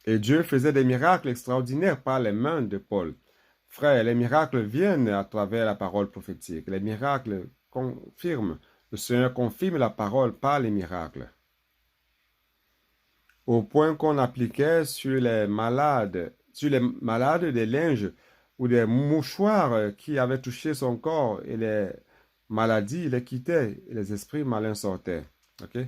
Et Dieu faisait des miracles extraordinaires par les mains de Paul. Frère, les miracles viennent à travers la parole prophétique. Les miracles confirment. Le Seigneur confirme la parole par les miracles. Au point qu'on appliquait sur les malades des linges ou des mouchoirs qui avaient touché son corps et les maladies les quittaient et les esprits malins sortaient. Ok?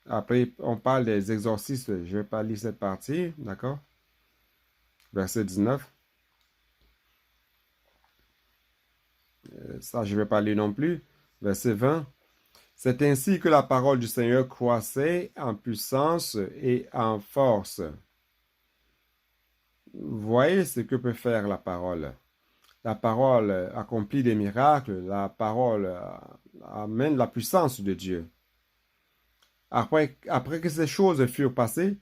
Après, on parle des exorcistes. Je ne vais pas lire cette partie, d'accord? Verset 19. Ça, je ne vais pas lire non plus. Verset 20. C'est ainsi que la parole du Seigneur croissait en puissance et en force. Voyez ce que peut faire la parole. La parole accomplit des miracles. La parole amène la puissance de Dieu. Après que ces choses furent passées,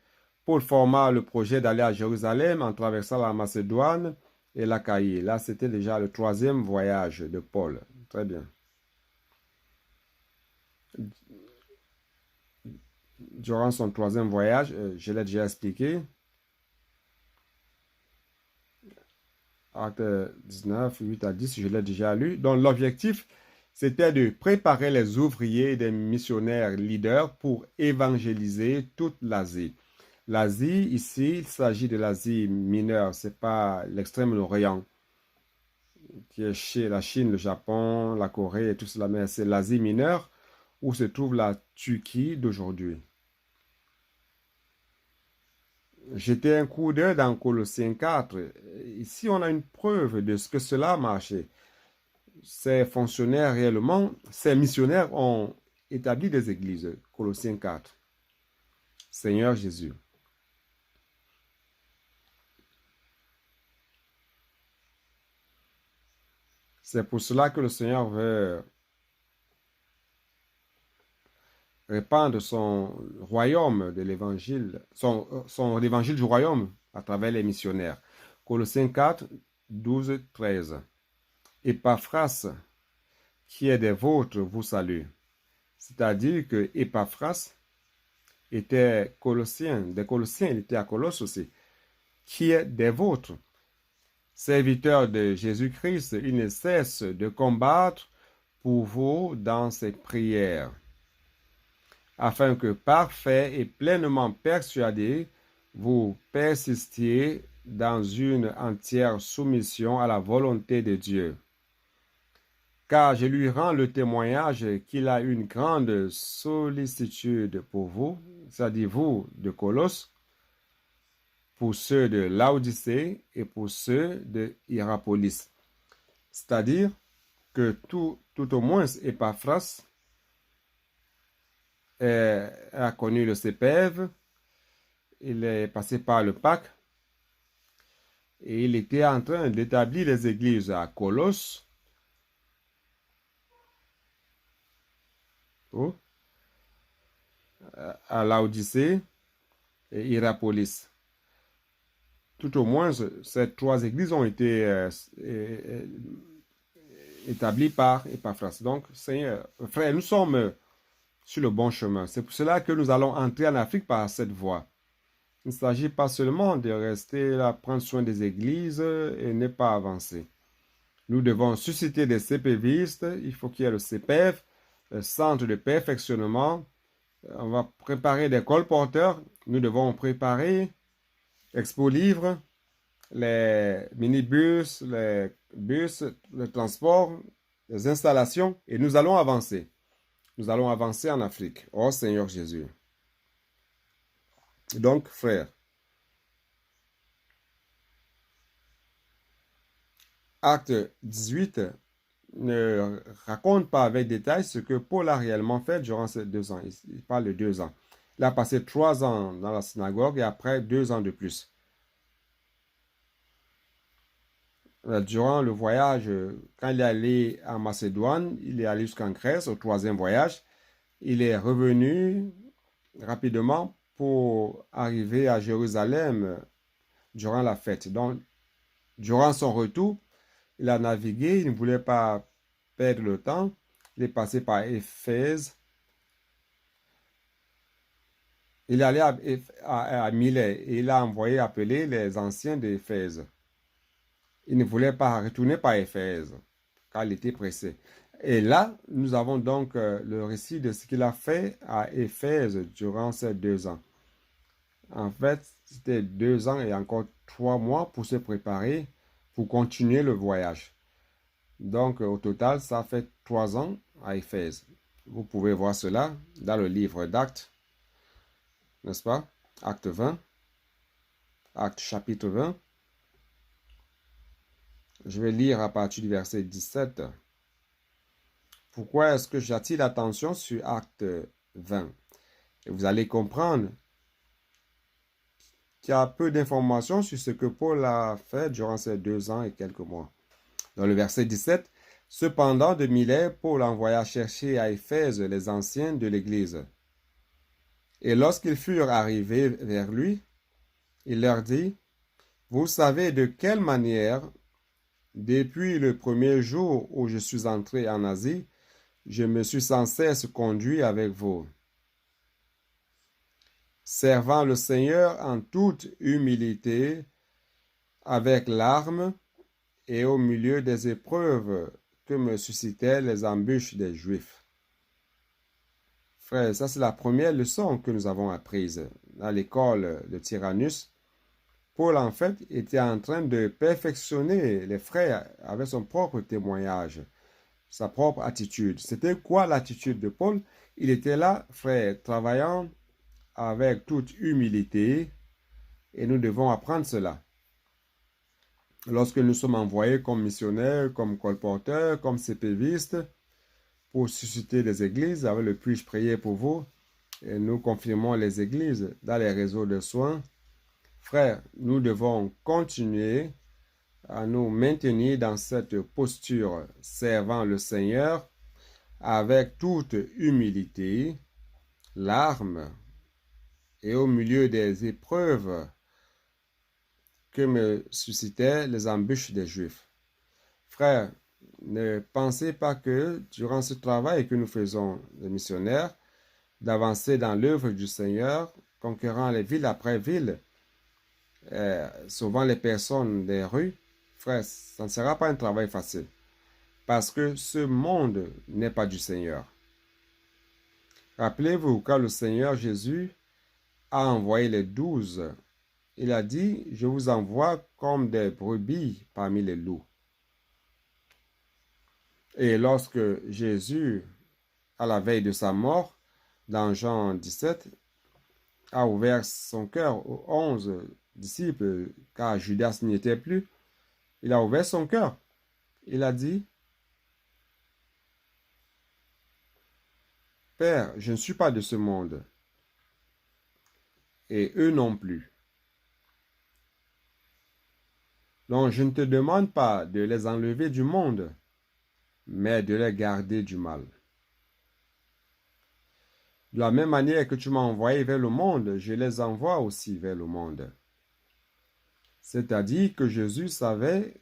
Paul forma le projet d'aller à Jérusalem en traversant la Macédoine et l'Achaïe. Là, c'était déjà le 3e voyage de Paul. Très bien. Durant son 3e voyage, je l'ai déjà expliqué. Acte 19, 8 à 10, je l'ai déjà lu. Donc, l'objectif, c'était de préparer les ouvriers et des missionnaires leaders pour évangéliser toute l'Asie. L'Asie, ici, il s'agit de l'Asie mineure, ce n'est pas l'extrême-orient, qui est chez la Chine, le Japon, la Corée et tout cela, mais c'est l'Asie mineure où se trouve la Turquie d'aujourd'hui. Jetez un coup d'œil dans Colossiens 4. Ici, on a une preuve de ce que cela a marché. Ces fonctionnaires réellement, ces missionnaires ont établi des églises. Colossiens 4. Seigneur Jésus. C'est pour cela que le Seigneur veut répandre son royaume de l'évangile, son évangile du royaume à travers les missionnaires. Colossiens 4, 12, 13. Épaphras, qui est des vôtres, vous salue. C'est-à-dire que Épaphras était Colossien, des Colossiens, il était à Colosse aussi, qui est des vôtres. Serviteur de Jésus-Christ, il ne cesse de combattre pour vous dans ses prières, afin que, parfait et pleinement persuadé, vous persistiez dans une entière soumission à la volonté de Dieu. Car je lui rends le témoignage qu'il a une grande sollicitude pour vous, c'est-à-dire vous de Colosse, pour ceux de Laodicée et pour ceux de Hierapolis. C'est-à-dire que tout au moins Épaphras a connu le CPEV, il est passé par le PAC et il était en train d'établir les églises à Colosse, à Laodicée et Hierapolis. Tout au moins, ces 3 églises ont été établies par Épaphras. Donc, Seigneur, frère, nous sommes sur le bon chemin. C'est pour cela que nous allons entrer en Afrique par cette voie. Il ne s'agit pas seulement de rester là, prendre soin des églises et ne pas avancer. Nous devons susciter des CPVistes. Il faut qu'il y ait le CPF, le centre de perfectionnement. On va préparer des colporteurs. Nous devons préparer Expo Livre, les minibus, les bus, le transport, les installations. Et nous allons avancer. Nous allons avancer en Afrique. Oh Seigneur Jésus. Donc, frère, Acte 18 ne raconte pas avec détail ce que Paul a réellement fait durant ces 2 ans. Il parle de 2 ans. Il a passé 3 ans dans la synagogue et après 2 ans de plus. Durant le voyage, quand il est allé en Macédoine, il est allé jusqu'en Grèce au 3e voyage. Il est revenu rapidement pour arriver à Jérusalem durant la fête. Donc, durant son retour, il a navigué, il ne voulait pas perdre le temps. Il est passé par Éphèse. Il est allé à Milet et il a envoyé appeler les anciens d'Éphèse. Il ne voulait pas retourner par Éphèse, car il était pressé. Et là, nous avons donc le récit de ce qu'il a fait à Éphèse durant ces 2 ans. En fait, c'était 2 ans et encore 3 mois pour se préparer, pour continuer le voyage. Donc, au total, ça fait 3 ans à Éphèse. Vous pouvez voir cela dans le livre d'Actes, n'est-ce pas? Acte 20, Acte chapitre 20. Je vais lire à partir du verset 17. Pourquoi est-ce que j'attire l'attention sur Acte 20? Et vous allez comprendre qu'il y a peu d'informations sur ce que Paul a fait durant ces 2 ans et quelques mois. Dans le verset 17, cependant de Milet, Paul envoya chercher à Éphèse les anciens de l'Église. Et lorsqu'ils furent arrivés vers lui, il leur dit, vous savez de quelle manière, depuis le premier jour où je suis entré en Asie, je me suis sans cesse conduit avec vous, servant le Seigneur en toute humilité, avec larmes et au milieu des épreuves que me suscitaient les embûches des Juifs. Frère, ça c'est la première leçon que nous avons apprise à l'école de Tyrannus. Paul, en fait, était en train de perfectionner les frères avec son propre témoignage, sa propre attitude. C'était quoi l'attitude de Paul? Il était là, frère, travaillant avec toute humilité, et nous devons apprendre cela. Lorsque nous sommes envoyés comme missionnaires, comme colporteurs, comme CPVistes, pour susciter des églises, avec le puis-je prier pour vous, et nous confirmons les églises dans les réseaux de soins. Frères, nous devons continuer à nous maintenir dans cette posture servant le Seigneur avec toute humilité, larmes et au milieu des épreuves que me suscitaient les embûches des Juifs. Frères, ne pensez pas que durant ce travail que nous faisons, les missionnaires, d'avancer dans l'œuvre du Seigneur, conquérant les villes après villes, sauvant les personnes des rues, frères, ça ne sera pas un travail facile. Parce que ce monde n'est pas du Seigneur. Rappelez-vous, quand le Seigneur Jésus a envoyé les 12, il a dit, je vous envoie comme des brebis parmi les loups. Et lorsque Jésus, à la veille de sa mort, dans Jean 17, a ouvert son cœur aux 11 disciples, car Judas n'y était plus, il a ouvert son cœur. Il a dit, Père, je ne suis pas de ce monde, et eux non plus. Donc je ne te demande pas de les enlever du monde, mais de les garder du mal. De la même manière que tu m'as envoyé vers le monde, je les envoie aussi vers le monde. C'est-à-dire que Jésus savait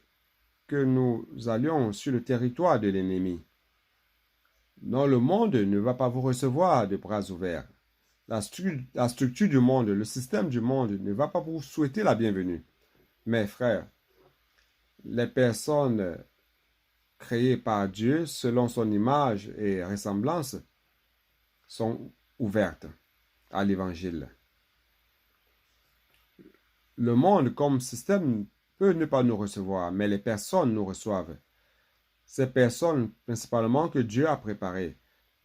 que nous allions sur le territoire de l'ennemi. Non, le monde ne va pas vous recevoir de bras ouverts. La structure du monde, le système du monde ne va pas vous souhaiter la bienvenue. Mais frères, les personnes créées par Dieu selon son image et ressemblance sont ouvertes à l'évangile. Le monde comme système peut ne pas nous recevoir, mais les personnes nous reçoivent. Ces personnes principalement que Dieu a préparées.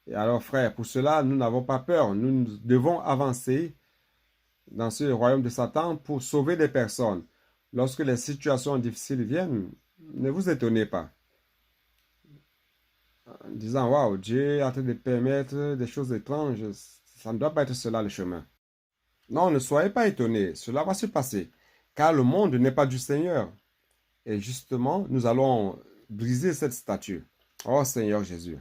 Et alors frères, pour cela, nous n'avons pas peur. Nous devons avancer dans ce royaume de Satan pour sauver des personnes. Lorsque les situations difficiles viennent, Ne vous étonnez pas en disant, waouh, Dieu est en train de permettre des choses étranges. Ça ne doit pas être cela le chemin. Non, ne soyez pas étonnés. Cela va se passer. Car le monde n'est pas du Seigneur. Et justement, nous allons briser cette statue. Oh Seigneur Jésus.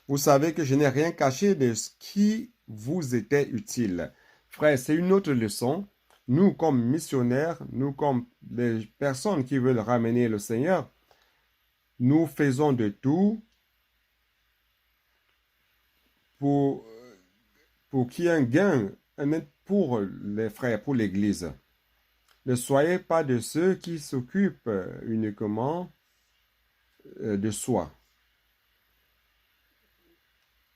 Vous savez que je n'ai rien caché de ce qui vous était utile. Frère, c'est une autre leçon. Nous, comme missionnaires, nous, comme des personnes qui veulent ramener le Seigneur, nous faisons de tout pour, pour qu'il y ait un gain pour les frères, pour l'Église. Ne soyez pas de ceux qui s'occupent uniquement de soi,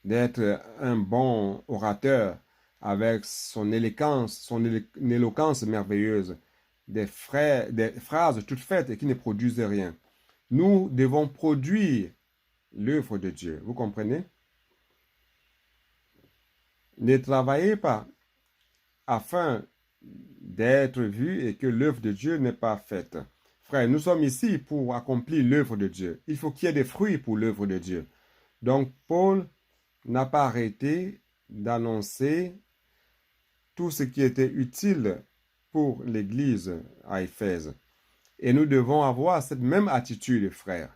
d'être un bon orateur avec son éloquence merveilleuse, des phrases toutes faites et qui ne produisent rien. Nous devons produire l'œuvre de Dieu. Vous comprenez? Ne travaillez pas afin d'être vu et que l'œuvre de Dieu n'est pas faite. Frère, nous sommes ici pour accomplir l'œuvre de Dieu. Il faut qu'il y ait des fruits pour l'œuvre de Dieu. Donc, Paul n'a pas arrêté d'annoncer tout ce qui était utile pour l'Église à Éphèse. Et nous devons avoir cette même attitude, frère.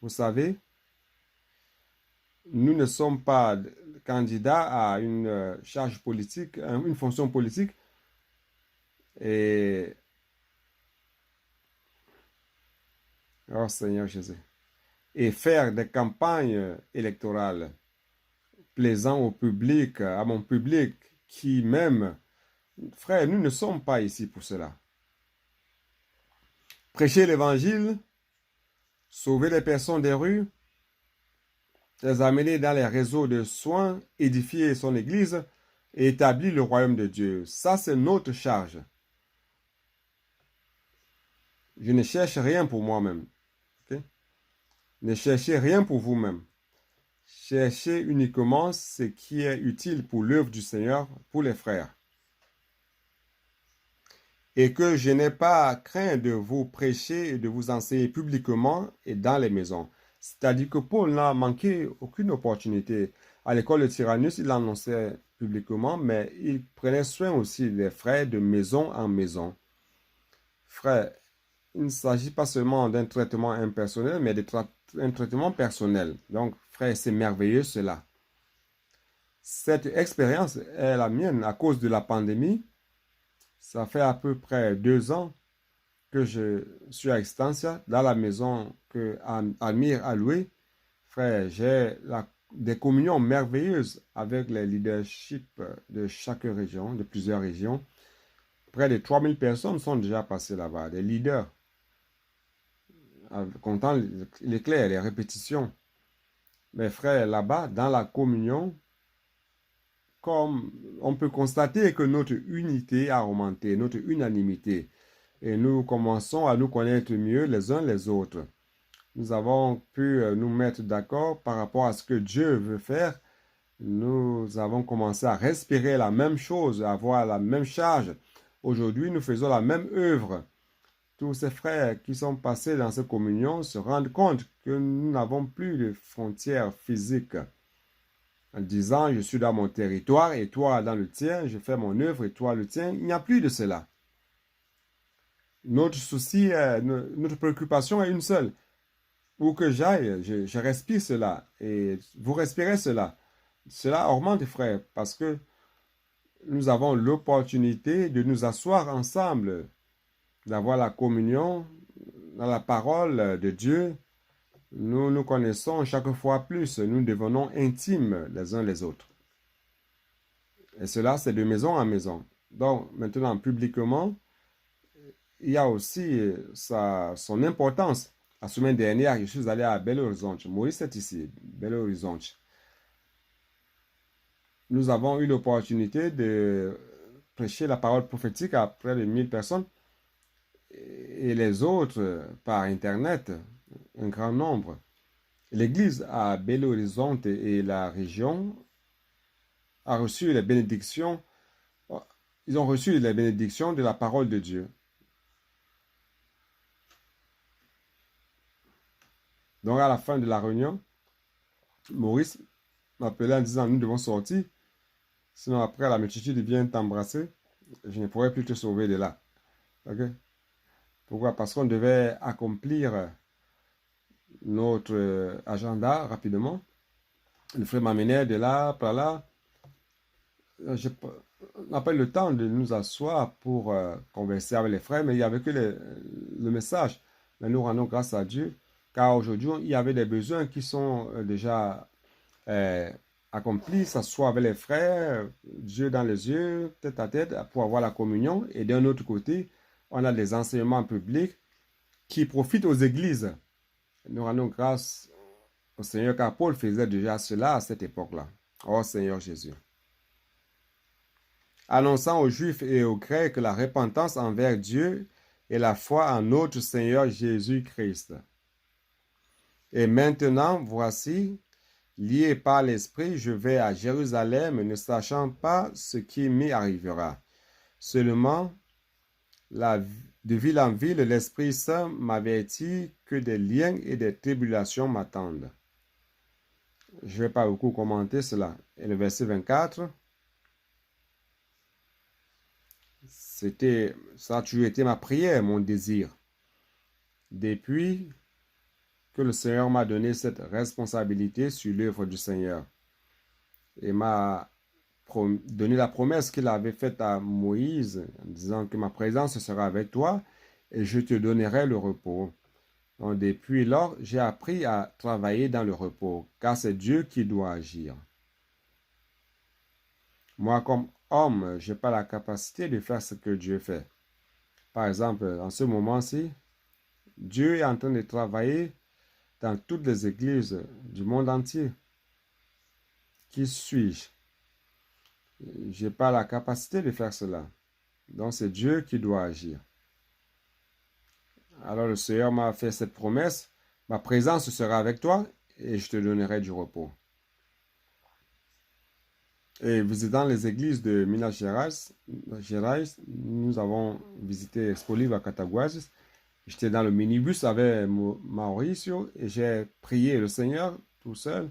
Vous savez, nous ne sommes pas candidats à une charge politique, une fonction politique. Et, oh Seigneur Jésus, et faire des campagnes électorales plaisant au public, à mon public qui m'aime. Frère, nous ne sommes pas ici pour cela. Prêcher l'évangile, sauver les personnes des rues, les amener dans les réseaux de soins, édifier son église et établir le royaume de Dieu. Ça, c'est notre charge. Je ne cherche rien pour moi-même. Okay? Ne cherchez rien pour vous-même. Cherchez uniquement ce qui est utile pour l'œuvre du Seigneur, pour les frères. Et que je n'ai pas craint de vous prêcher et de vous enseigner publiquement et dans les maisons. C'est-à-dire que Paul n'a manqué aucune opportunité. À l'école de Tyrannus, il annonçait publiquement, mais il prenait soin aussi des frères de maison en maison. Frères, il ne s'agit pas seulement d'un traitement impersonnel, mais d'un traitement personnel. Donc, frère, c'est merveilleux cela. Cette expérience est la mienne à cause de la pandémie. Ça fait à peu près 2 ans que je suis à Extensia, dans la maison que Amir a louée. Frère, j'ai des communions merveilleuses avec les leaderships de chaque région, de plusieurs régions. Près de 3000 personnes sont déjà passées là-bas, des leaders, comptant les clairs, les répétitions. Mes frères, là-bas, dans la communion, comme on peut constater que notre unité a augmenté, notre unanimité, et nous commençons à nous connaître mieux les uns les autres. Nous avons pu nous mettre d'accord par rapport à ce que Dieu veut faire. Nous avons commencé à respirer la même chose, à avoir la même charge. Aujourd'hui, nous faisons la même œuvre. Tous ces frères qui sont passés dans cette communion se rendent compte que nous n'avons plus de frontières physiques. En disant, je suis dans mon territoire et toi dans le tien, je fais mon œuvre et toi le tien. Il n'y a plus de cela. Notre souci, notre préoccupation est une seule. Où que j'aille, je respire cela et vous respirez cela. Cela augmente, frère, parce que nous avons l'opportunité de nous asseoir ensemble, d'avoir la communion dans la parole de Dieu. Nous nous connaissons chaque fois plus, nous devenons intimes les uns les autres. Et cela, c'est de maison en maison. Donc, maintenant, publiquement, il y a aussi son importance. La semaine dernière, je suis allé à Belo Horizonte. Maurice est ici, Belo Horizonte. Nous avons eu l'opportunité de prêcher la parole prophétique à près de 1000 personnes et les autres par Internet, un grand nombre. L'église à Belo Horizonte et la région a reçu les bénédictions ils ont reçu les bénédictions de la parole de Dieu. Donc, à la fin de la réunion, Maurice m'appelait en disant, nous devons sortir. Sinon, après, la multitude vient t'embrasser. Je ne pourrai plus te sauver de là. OK? Pourquoi? Parce qu'on devait accomplir notre agenda rapidement. Le frère m'amenait de là, par là. On n'a pas eu le temps de nous asseoir pour converser avec les frères, mais il n'y avait que le message. Mais nous rendons grâce à Dieu, car aujourd'hui, il y avait des besoins qui sont déjà accomplis, s'asseoir avec les frères, Dieu dans les yeux, tête à tête, pour avoir la communion. Et d'un autre côté, on a des enseignements publics qui profitent aux églises. Nous rendons grâce au Seigneur, car Paul faisait déjà cela à cette époque-là. Oh Seigneur Jésus. Annonçant aux Juifs et aux Grecs la repentance envers Dieu et la foi en notre Seigneur Jésus-Christ. Et maintenant, voici, lié par l'Esprit, je vais à Jérusalem, ne sachant pas ce qui m'y arrivera. Seulement, de ville en ville, l'Esprit Saint m'avertit que des liens et des tribulations m'attendent. Je ne vais pas beaucoup commenter cela. Et le verset 24, ça a toujours été ma prière, mon désir. Depuis que le Seigneur m'a donné cette responsabilité sur l'œuvre du Seigneur et m'a donné la promesse qu'il avait faite à Moïse en disant que ma présence sera avec toi et je te donnerai le repos. Donc depuis lors, j'ai appris à travailler dans le repos, car c'est Dieu qui doit agir. Moi, comme homme, je n'ai pas la capacité de faire ce que Dieu fait. Par exemple, en ce moment-ci, Dieu est en train de travailler dans toutes les églises du monde entier. Qui suis-je? Je n'ai pas la capacité de faire cela. Donc c'est Dieu qui doit agir. Alors le Seigneur m'a fait cette promesse, ma présence sera avec toi et je te donnerai du repos. Et visitant les églises de Minas Gerais, nous avons visité Expolive à Cataguases. J'étais dans le minibus avec Mauricio et j'ai prié le Seigneur tout seul.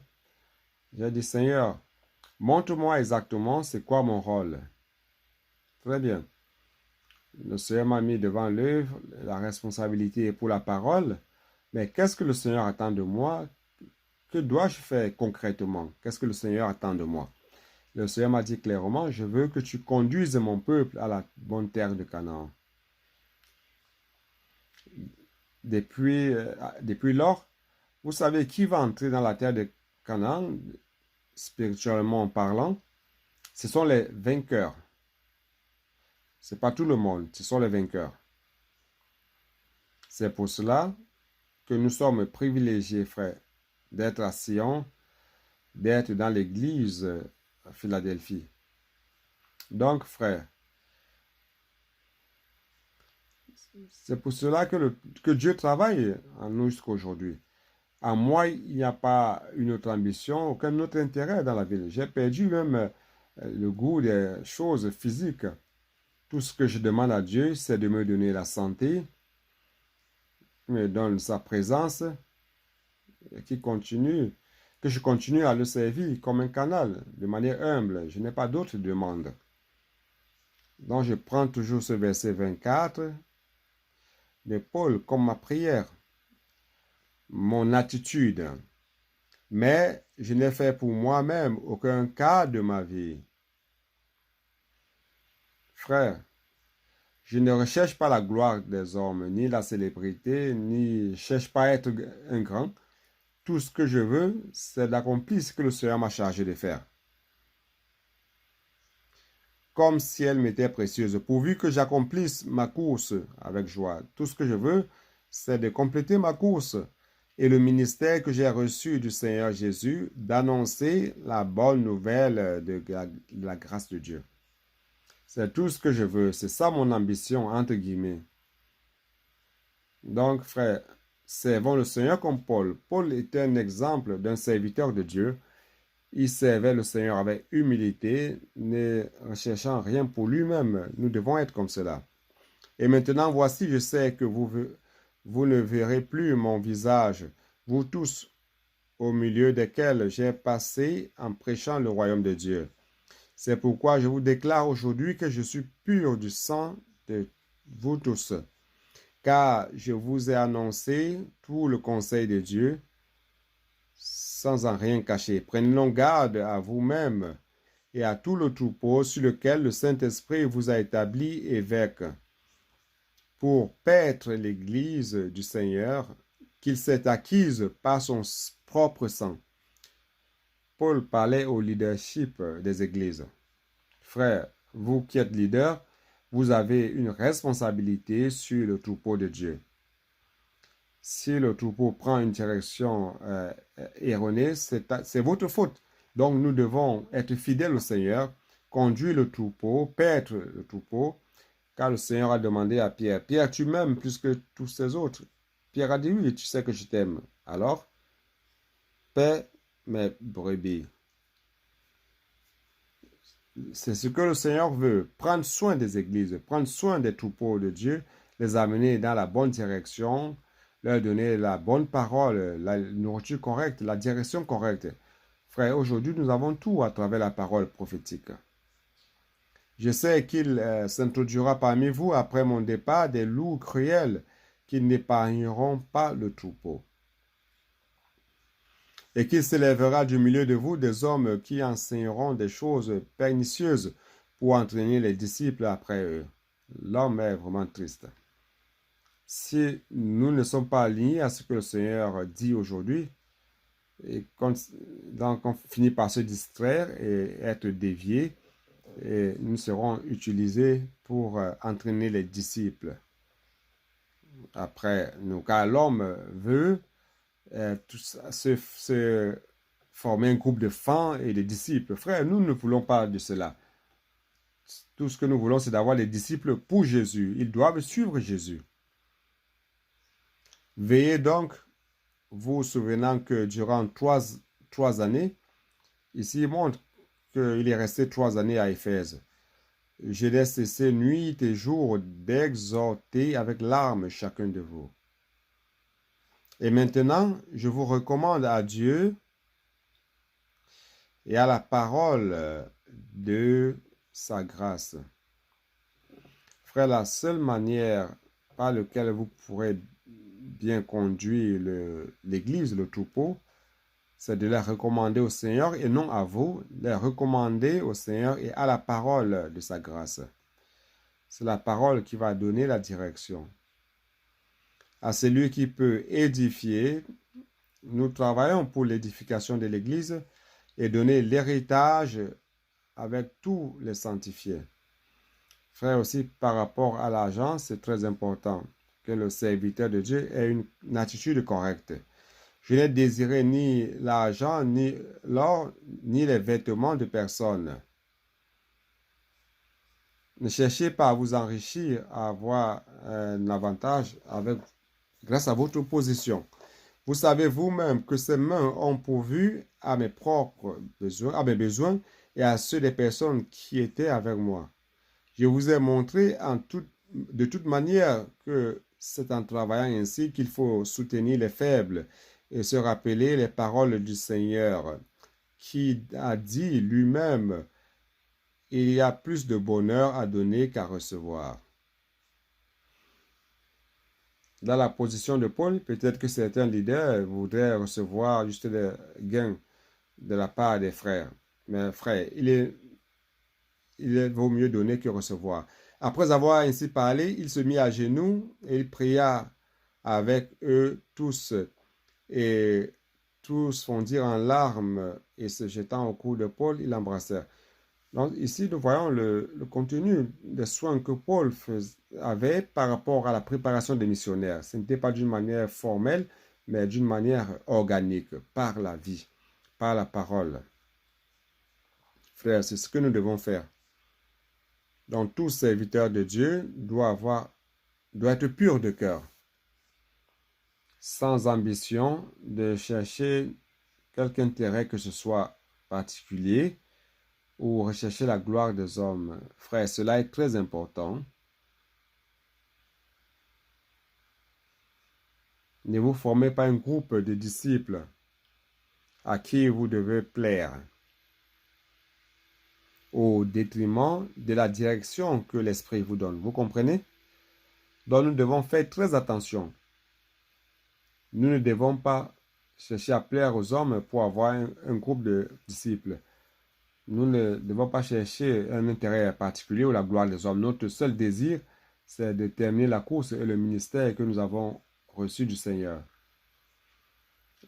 J'ai dit, Seigneur, montre-moi exactement c'est quoi mon rôle. Très bien. Le Seigneur m'a mis devant l'œuvre, la responsabilité est pour la parole. Mais qu'est-ce que le Seigneur attend de moi? Que dois-je faire concrètement? Qu'est-ce que le Seigneur attend de moi? Le Seigneur m'a dit clairement, je veux que tu conduises mon peuple à la bonne terre de Canaan. Depuis lors, vous savez qui va entrer dans la terre de Canaan, spirituellement parlant? Ce sont les vainqueurs. Ce n'est pas tout le monde, ce sont les vainqueurs. C'est pour cela que nous sommes privilégiés, frères, d'être à Sion, d'être dans l'église à Philadelphie. Donc, frères, c'est pour cela que Dieu travaille en nous jusqu'à aujourd'hui. En moi, il n'y a pas une autre ambition, aucun autre intérêt dans la vie. J'ai perdu même le goût des choses physiques. Tout ce que je demande à Dieu, c'est de me donner la santé, me donne sa présence, que je continue à le servir comme un canal, de manière humble. Je n'ai pas d'autre demande. Donc je prends toujours ce verset 24 de Paul comme ma prière, mon attitude. Mais je n'ai fait pour moi-même aucun cas de ma vie. Frère, je ne recherche pas la gloire des hommes, ni la célébrité, ni cherche pas à être un grand. Tout ce que je veux, c'est d'accomplir ce que le Seigneur m'a chargé de faire. Comme si elle m'était précieuse, pourvu que j'accomplisse ma course avec joie. Tout ce que je veux, c'est de compléter ma course et le ministère que j'ai reçu du Seigneur Jésus, d'annoncer la bonne nouvelle de la grâce de Dieu. C'est tout ce que je veux. C'est ça mon ambition, entre guillemets. Donc, frère, servons le Seigneur comme Paul. Paul était un exemple d'un serviteur de Dieu Il servait le Seigneur avec humilité, ne recherchant rien pour lui-même. Nous devons être comme cela. Et maintenant, voici, je sais que vous ne verrez plus mon visage, vous tous, au milieu desquels j'ai passé en prêchant le royaume de Dieu. C'est pourquoi je vous déclare aujourd'hui que je suis pur du sang de vous tous, car je vous ai annoncé tout le conseil de Dieu sans en rien cacher. Prenez donc garde à vous-même et à tout le troupeau sur lequel le Saint-Esprit vous a établi évêque, pour paître l'Église du Seigneur qu'il s'est acquise par son propre sang. Paul parlait au leadership des églises. Frères, vous qui êtes leaders, vous avez une responsabilité sur le troupeau de Dieu. Si le troupeau prend une direction erronée, c'est votre faute. Donc nous devons être fidèles au Seigneur, conduire le troupeau, paître le troupeau, car le Seigneur a demandé à Pierre, Pierre, tu m'aimes plus que tous ces autres? Pierre a dit, oui, tu sais que je t'aime. Alors, paie mes brebis. C'est ce que le Seigneur veut, prendre soin des églises, prendre soin des troupeaux de Dieu, les amener dans la bonne direction, leur donner la bonne parole, la nourriture correcte, la direction correcte. Frère, aujourd'hui, nous avons tout à travers la parole prophétique. Je sais qu'il s'introduira parmi vous après mon départ des loups cruels qui n'épargneront pas le troupeau. Et qu'il s'élèvera du milieu de vous des hommes qui enseigneront des choses pernicieuses pour entraîner les disciples après eux. L'homme est vraiment triste. Si nous ne sommes pas alignés à ce que le Seigneur dit aujourd'hui, donc on finit par se distraire et être déviés, et nous serons utilisés pour entraîner les disciples après nous. Car l'homme veut se former un groupe de fans et de disciples. Frère, nous ne voulons pas de cela. Tout ce que nous voulons, c'est d'avoir des disciples pour Jésus. Ils doivent suivre Jésus. Veillez donc, vous souvenant que durant trois années, ici il montre qu'il est resté 3 années à Éphèse. Je n'ai cessé nuit et jour d'exhorter avec larmes chacun de vous. Et maintenant, je vous recommande à Dieu et à la parole de sa grâce. Frère, la seule manière par laquelle vous pourrez bien conduire l'Église, le troupeau, c'est de les recommander au Seigneur et non à vous, les recommander au Seigneur et à la parole de sa grâce. C'est la parole qui va donner la direction. À celui qui peut édifier, nous travaillons pour l'édification de l'Église et donner l'héritage avec tous les sanctifiés. Frère, aussi par rapport à l'argent, c'est très important que le serviteur de Dieu ait une attitude correcte. Je n'ai désiré ni l'argent, ni l'or, ni les vêtements de personne. Ne cherchez pas à vous enrichir, à avoir un avantage grâce à votre position. Vous savez vous-même que ces mains ont pourvu à mes propres besoins, à mes besoins et à ceux des personnes qui étaient avec moi. Je vous ai montré de toute manière que c'est en travaillant ainsi qu'il faut soutenir les faibles et se rappeler les paroles du Seigneur qui a dit lui-même, il y a plus de bonheur à donner qu'à recevoir. Dans la position de Paul, peut-être que certains leaders voudraient recevoir juste des gains de la part des frères. Mais frère, il vaut mieux donner que recevoir. Après avoir ainsi parlé, il se mit à genoux et il pria avec eux tous. Et tous fondirent en larmes et se jetant au cou de Paul, ils l'embrassèrent. Donc ici, nous voyons le contenu des soins que Paul avait par rapport à la préparation des missionnaires. Ce n'était pas d'une manière formelle, mais d'une manière organique, par la vie, par la parole. Frères, c'est ce que nous devons faire. Donc tout serviteur de Dieu doit être pur de cœur, sans ambition de chercher quelque intérêt que ce soit particulier ou rechercher la gloire des hommes. Frère, cela est très important. Ne vous formez pas un groupe de disciples à qui vous devez plaire au détriment de la direction que l'Esprit vous donne. Vous comprenez? Donc nous devons faire très attention. Nous ne devons pas chercher à plaire aux hommes pour avoir un groupe de disciples. Nous ne devons pas chercher un intérêt particulier ou la gloire des hommes. Notre seul désir, c'est de terminer la course et le ministère que nous avons reçu du Seigneur.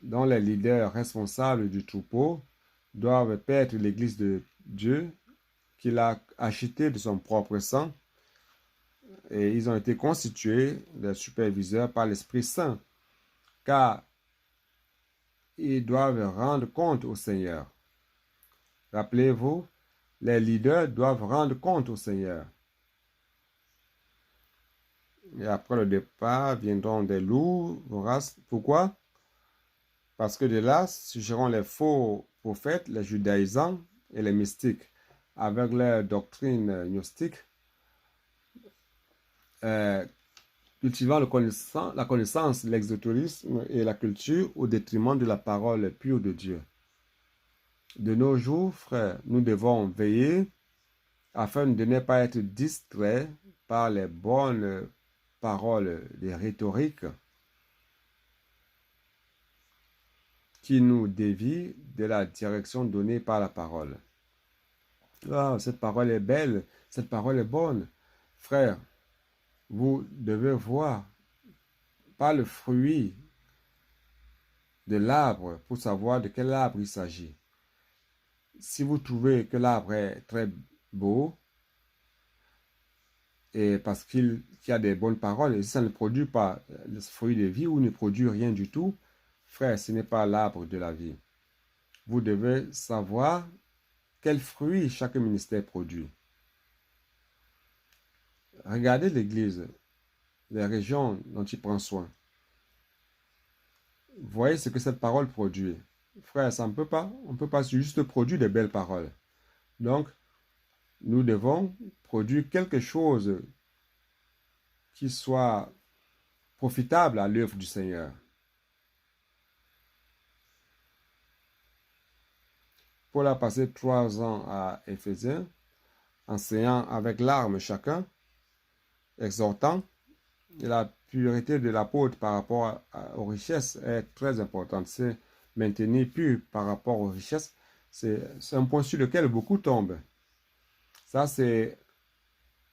Donc les leaders responsables du troupeau doivent paître l'Église de Dieu qu'il a achetée de son propre sang, et ils ont été constitués des superviseurs par l'Esprit Saint, car ils doivent rendre compte au Seigneur. Rappelez-vous, les leaders doivent rendre compte au Seigneur. Et après le départ viendront des loups, voraces. Pourquoi? Parce que de là surgiront les faux prophètes, les judaïsants et les mystiques, avec leur doctrine gnostique, cultivant la connaissance, l'exotérisme et la culture au détriment de la parole pure de Dieu. De nos jours, frères, nous devons veiller afin de ne pas être distraits par les bonnes paroles des rhétoriques qui nous dévient de la direction donnée par la parole. Ah, cette parole est belle, cette parole est bonne. Frère, vous devez voir par le fruit de l'arbre pour savoir de quel arbre il s'agit. Si vous trouvez que l'arbre est très beau, et parce qu'il y a des bonnes paroles, et si ça ne produit pas le fruit de vie ou ne produit rien du tout, frère, ce n'est pas l'arbre de la vie. Vous devez savoir quel fruit chaque ministère produit. Regardez l'Église, les régions dont il prend soin. Voyez ce que cette parole produit. Frère, ça ne peut pas, on ne peut pas juste produire des belles paroles. Donc, nous devons produire quelque chose qui soit profitable à l'œuvre du Seigneur. Paul a passé 3 ans à Éphésiens, enseignant avec larmes chacun, exhortant. Et la pureté de l'apôtre par rapport aux richesses est très importante. C'est maintenir pur par rapport aux richesses. C'est un point sur lequel beaucoup tombent. Ça, c'est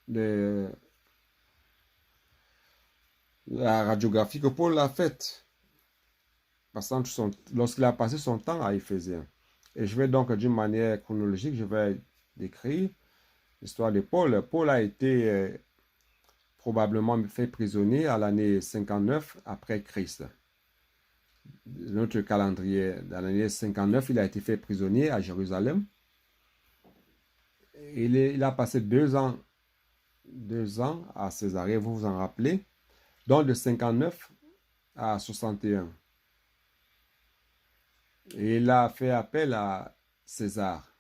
la radiographie que Paul a faite lorsqu'il a passé son temps à Éphésiens. Et je vais donc, d'une manière chronologique, je vais décrire l'histoire de Paul. Paul a été probablement fait prisonnier à l'année 59 après Christ. Notre calendrier, dans l'année 59, il a été fait prisonnier à Jérusalem. Il a passé 2 ans à Césarée, vous vous en rappelez, donc de 59 à 61. Et il a fait appel à César.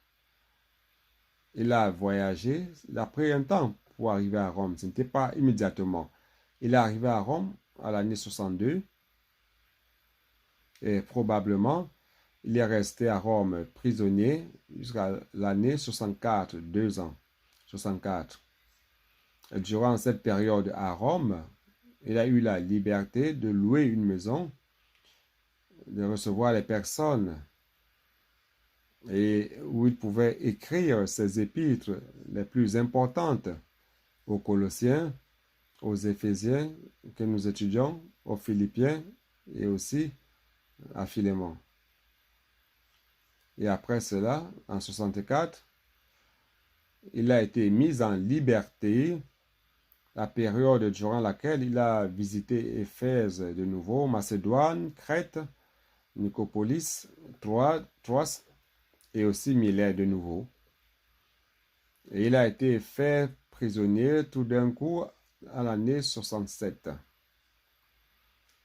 Il a voyagé, il a pris un temps pour arriver à Rome. Ce n'était pas immédiatement. Il est arrivé à Rome à l'année 62 et probablement il est resté à Rome prisonnier jusqu'à l'année 64, 2 ans. 64. Et durant cette période à Rome, il a eu la liberté de louer une maison, de recevoir les personnes et où il pouvait écrire ses épîtres les plus importantes aux Colossiens, aux Éphésiens que nous étudions, aux Philippiens et aussi à Philémon. Et après cela, en 64, il a été mis en liberté, la période durant laquelle il a visité Éphèse de nouveau, Macédoine, Crète, Nicopolis, Troas et aussi Milet de nouveau. Et il a été fait prisonnier tout d'un coup à l'année 67.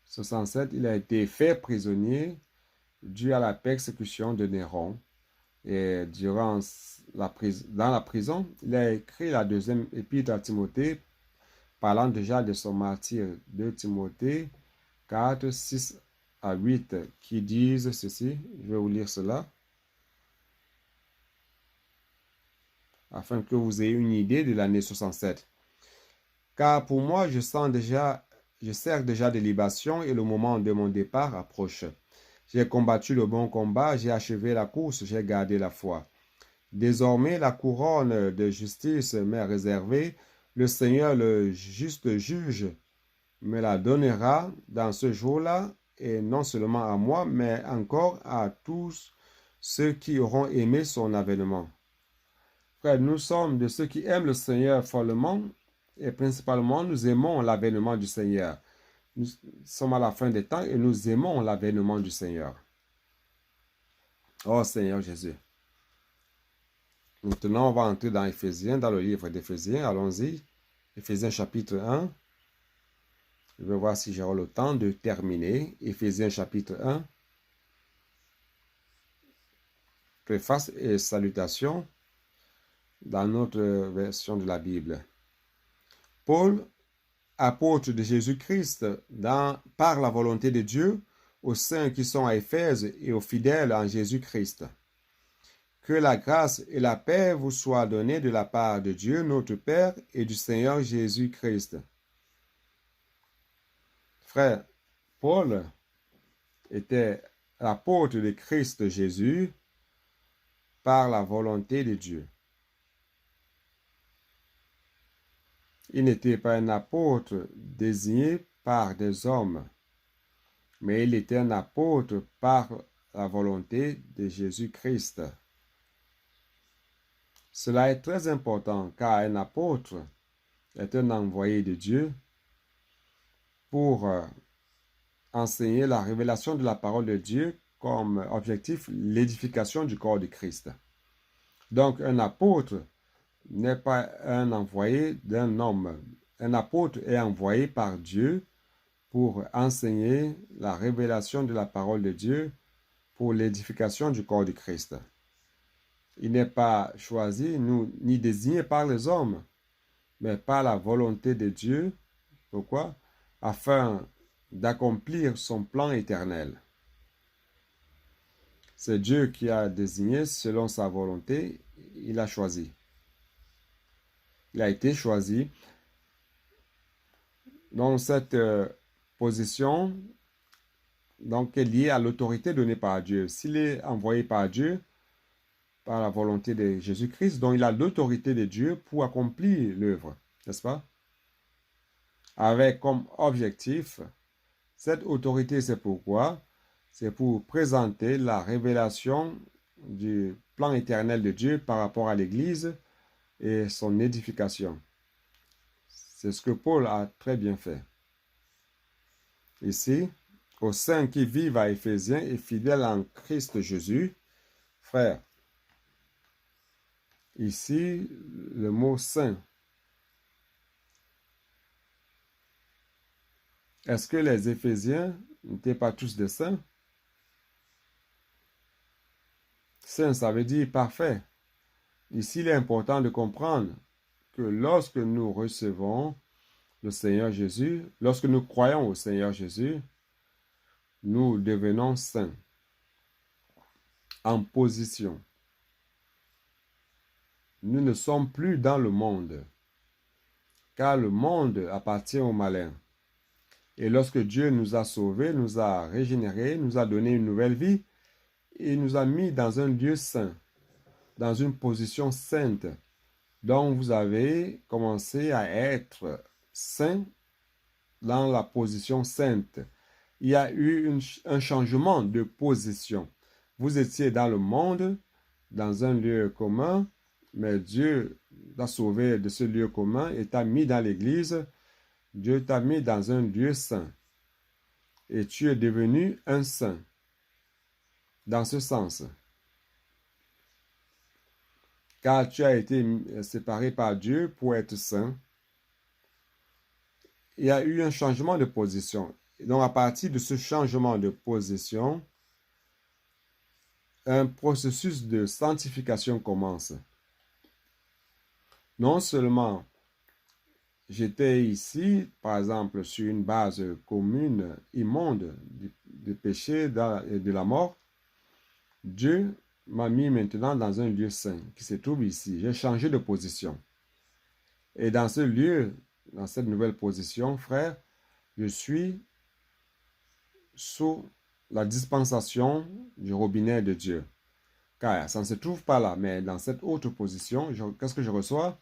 67, il a été fait prisonnier dû à la persécution de Néron. Et dans la prison, il a écrit la deuxième épître à Timothée, parlant déjà de son martyre, de Timothée 4, 6 à 8, qui disent ceci. Je vais vous lire cela, afin que vous ayez une idée de l'année 67. Car pour moi, je sers déjà de libation et le moment de mon départ approche. J'ai combattu le bon combat, j'ai achevé la course, j'ai gardé la foi. Désormais, la couronne de justice m'est réservée. Le Seigneur, le juste juge, me la donnera dans ce jour-là, et non seulement à moi, mais encore à tous ceux qui auront aimé son avènement. Frère, nous sommes de ceux qui aiment le Seigneur follement, et principalement, nous aimons l'avènement du Seigneur. Nous sommes à la fin des temps et nous aimons l'avènement du Seigneur. Oh Seigneur Jésus. Maintenant, on va entrer dans Éphésiens, dans le livre d'Éphésiens. Allons-y. Éphésiens chapitre 1. Je vais voir si j'aurai le temps de terminer. Éphésiens chapitre 1. Préface et salutations dans notre version de la Bible. Paul, apôtre de Jésus-Christ, par la volonté de Dieu, aux saints qui sont à Éphèse et aux fidèles en Jésus-Christ. Que la grâce et la paix vous soient données de la part de Dieu, notre Père, et du Seigneur Jésus-Christ. Frère, Paul était l'apôtre de Christ Jésus par la volonté de Dieu. Il n'était pas un apôtre désigné par des hommes, mais il était un apôtre par la volonté de Jésus-Christ. Cela est très important car un apôtre est un envoyé de Dieu pour enseigner la révélation de la parole de Dieu comme objectif l'édification du corps de Christ. Donc un apôtre n'est pas un envoyé d'un homme. Un apôtre est envoyé par Dieu pour enseigner la révélation de la parole de Dieu pour l'édification du corps de Christ. Il n'est pas choisi ni désigné par les hommes, mais par la volonté de Dieu. Pourquoi? Afin d'accomplir son plan éternel. C'est Dieu qui a désigné selon sa volonté, il a choisi. Il a été choisi. Dans cette position, donc, est liée à l'autorité donnée par Dieu. S'il est envoyé par Dieu, par la volonté de Jésus-Christ, donc il a l'autorité de Dieu pour accomplir l'œuvre, n'est-ce pas? Avec comme objectif, cette autorité, c'est pourquoi? C'est pour présenter la révélation du plan éternel de Dieu par rapport à l'Église et son édification. C'est ce que Paul a très bien fait. Ici, aux saints qui vivent à Éphésiens et fidèles en Christ Jésus, frères, ici, le mot saint. Est-ce que les Éphésiens n'étaient pas tous des saints? Saint, ça veut dire parfait. Ici, il est important de comprendre que lorsque nous recevons le Seigneur Jésus, lorsque nous croyons au Seigneur Jésus, nous devenons saints en position. Nous ne sommes plus dans le monde, car le monde appartient au malin. Et lorsque Dieu nous a sauvés, nous a régénérés, nous a donné une nouvelle vie, et nous a mis dans un lieu saint, dans une position sainte. Donc vous avez commencé à être saint dans la position sainte. Il y a eu un changement de position. Vous étiez dans le monde, dans un lieu commun, mais Dieu t'a sauvé de ce lieu commun et t'a mis dans l'Église. Dieu t'a mis dans un lieu saint. Et tu es devenu un saint. Dans ce sens. Car tu as été séparé par Dieu pour être saint. Il y a eu un changement de position. Donc, à partir de ce changement de position, un processus de sanctification commence. Non seulement j'étais ici, par exemple, sur une base commune, immonde, du péché et de la mort, Dieu m'a mis maintenant dans un lieu saint qui se trouve ici. J'ai changé de position. Et dans ce lieu, dans cette nouvelle position, frère, je suis sous la dispensation du robinet de Dieu. Car ça ne se trouve pas là, mais dans cette autre position, qu'est-ce que je reçois?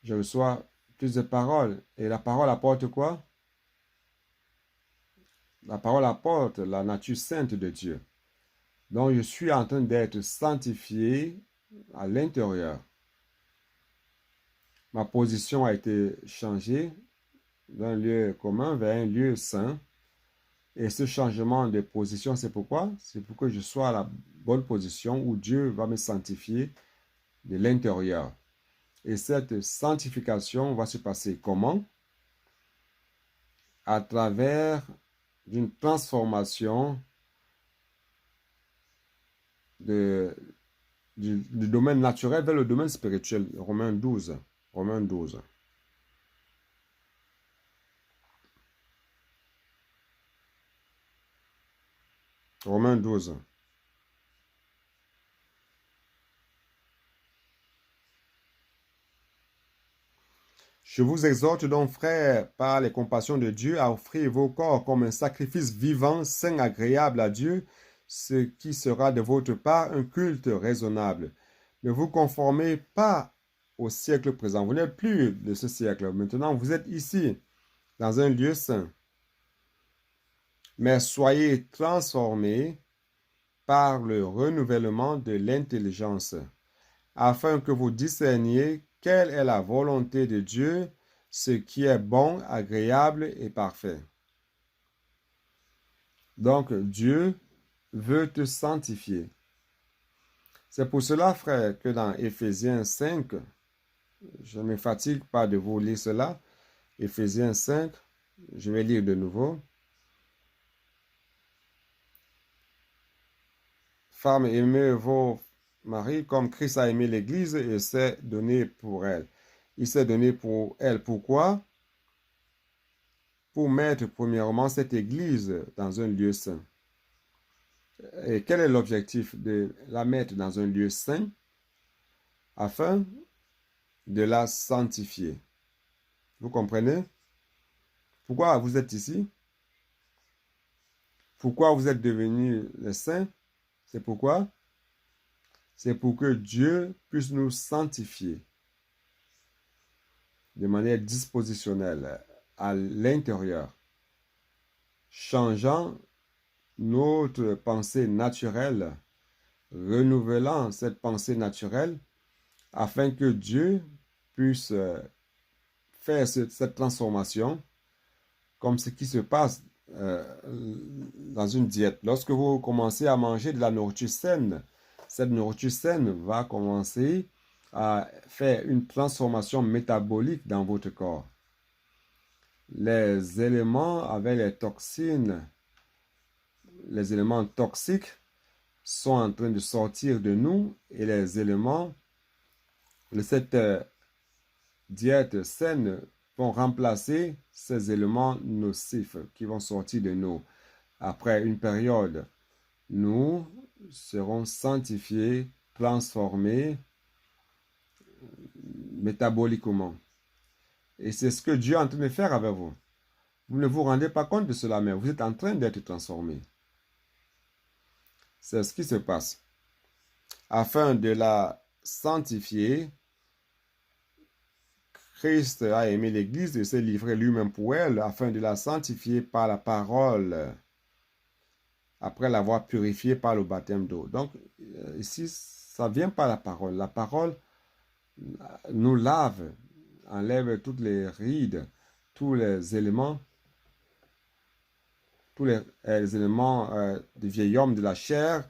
Je reçois plus de paroles. Et la parole apporte quoi? La parole apporte la nature sainte de Dieu. Donc, je suis en train d'être sanctifié à l'intérieur. Ma position a été changée d'un lieu commun vers un lieu saint. Et ce changement de position, c'est pourquoi? C'est pour que je sois à la bonne position où Dieu va me sanctifier de l'intérieur. Et cette sanctification va se passer comment? À travers une transformation du domaine naturel vers le domaine spirituel. Romains 12. Romains 12. Romains 12. Je vous exhorte donc, frères, par les compassions de Dieu, à offrir vos corps comme un sacrifice vivant, saint, agréable à Dieu, ce qui sera de votre part un culte raisonnable. Ne vous conformez pas au siècle présent. Vous n'êtes plus de ce siècle. Maintenant, vous êtes ici, dans un lieu saint. Mais soyez transformés par le renouvellement de l'intelligence, afin que vous discerniez quelle est la volonté de Dieu, ce qui est bon, agréable et parfait. Donc, Dieu veut te sanctifier. C'est pour cela, frère, que dans Éphésiens 5, je ne me fatigue pas de vous lire cela, Éphésiens 5, je vais lire de nouveau. Femmes, aimez vos maris comme Christ a aimé l'Église et s'est donné pour elle. Il s'est donné pour elle. Pourquoi? Pour mettre premièrement cette Église dans un lieu saint. Et quel est l'objectif de la mettre dans un lieu saint? Afin de la sanctifier. Vous comprenez? Pourquoi vous êtes ici? Pourquoi vous êtes devenus les saints? C'est pourquoi? C'est pour que Dieu puisse nous sanctifier de manière dispositionnelle à l'intérieur, changeant notre pensée naturelle, renouvelant cette pensée naturelle afin que Dieu puisse faire cette transformation comme ce qui se passe dans une diète. Lorsque vous commencez à manger de la nourriture saine, cette nourriture saine va commencer à faire une transformation métabolique dans votre corps. Les éléments avec les toxines, les éléments toxiques sont en train de sortir de nous et les éléments de cette diète saine vont remplacer ces éléments nocifs qui vont sortir de nous. Après une période, nous serons sanctifiés, transformés métaboliquement. Et c'est ce que Dieu est en train de faire avec vous. Vous ne vous rendez pas compte de cela, mais vous êtes en train d'être transformés. C'est ce qui se passe. Afin de la sanctifier, Christ a aimé l'Église et s'est livré lui-même pour elle, afin de la sanctifier par la parole, après l'avoir purifiée par le baptême d'eau. Donc, ici, ça vient par la parole. La parole nous lave, enlève toutes les rides, tous les éléments du vieil homme, de la chair,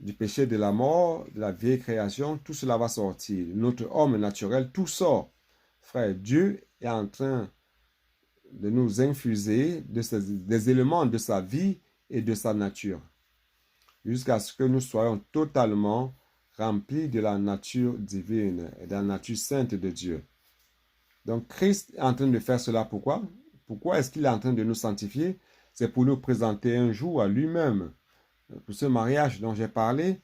du péché, de la mort, de la vieille création, tout cela va sortir. Notre homme naturel, tout sort. Frère, Dieu est en train de nous infuser des éléments de sa vie et de sa nature. jusqu'à ce que nous soyons totalement remplis de la nature divine et de la nature sainte de Dieu. Donc Christ est en train de faire cela. Pourquoi? Pourquoi est-ce qu'il est en train de nous sanctifier? C'est pour nous présenter un jour à lui-même, pour ce mariage dont j'ai parlé,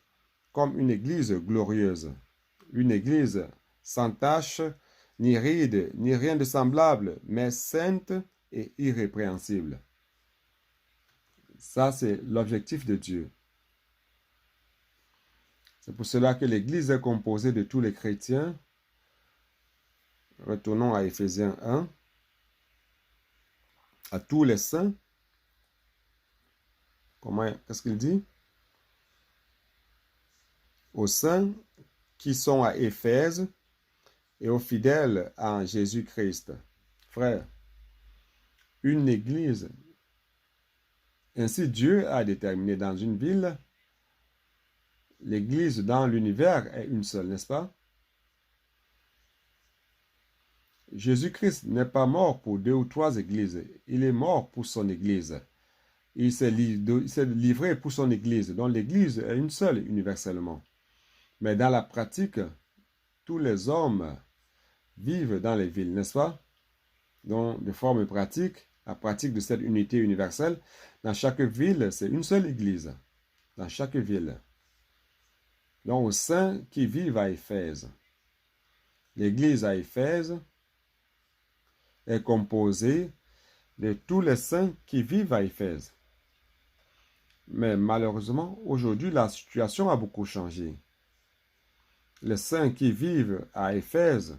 comme une église glorieuse. Une église sans tache, ni ride, ni rien de semblable, mais sainte et irrépréhensible. Ça, c'est l'objectif de Dieu. C'est pour cela que l'Église est composée de tous les chrétiens. Retournons à Éphésiens 1. À tous les saints. Qu'est-ce qu'il dit? Aux saints qui sont à Éphèse et aux fidèles en Jésus-Christ. Frères, une Église, ainsi Dieu a déterminé dans une ville, l'Église dans l'univers est une seule, n'est-ce pas? Jésus-Christ n'est pas mort pour 2 ou 3 églises. Il est mort pour son Église. Il s'est livré pour son Église. Donc l'Église est une seule universellement. Mais dans la pratique, tous les hommes vivent dans les villes, n'est-ce pas? Donc de forme pratique, la pratique de cette unité universelle, dans chaque ville, c'est une seule Église. Dans chaque ville. Donc aux saints qui vivent à Éphèse. L'Église à Éphèse est composée de tous les saints qui vivent à Éphèse. Mais malheureusement, aujourd'hui, la situation a beaucoup changé. Les saints qui vivent à Éphèse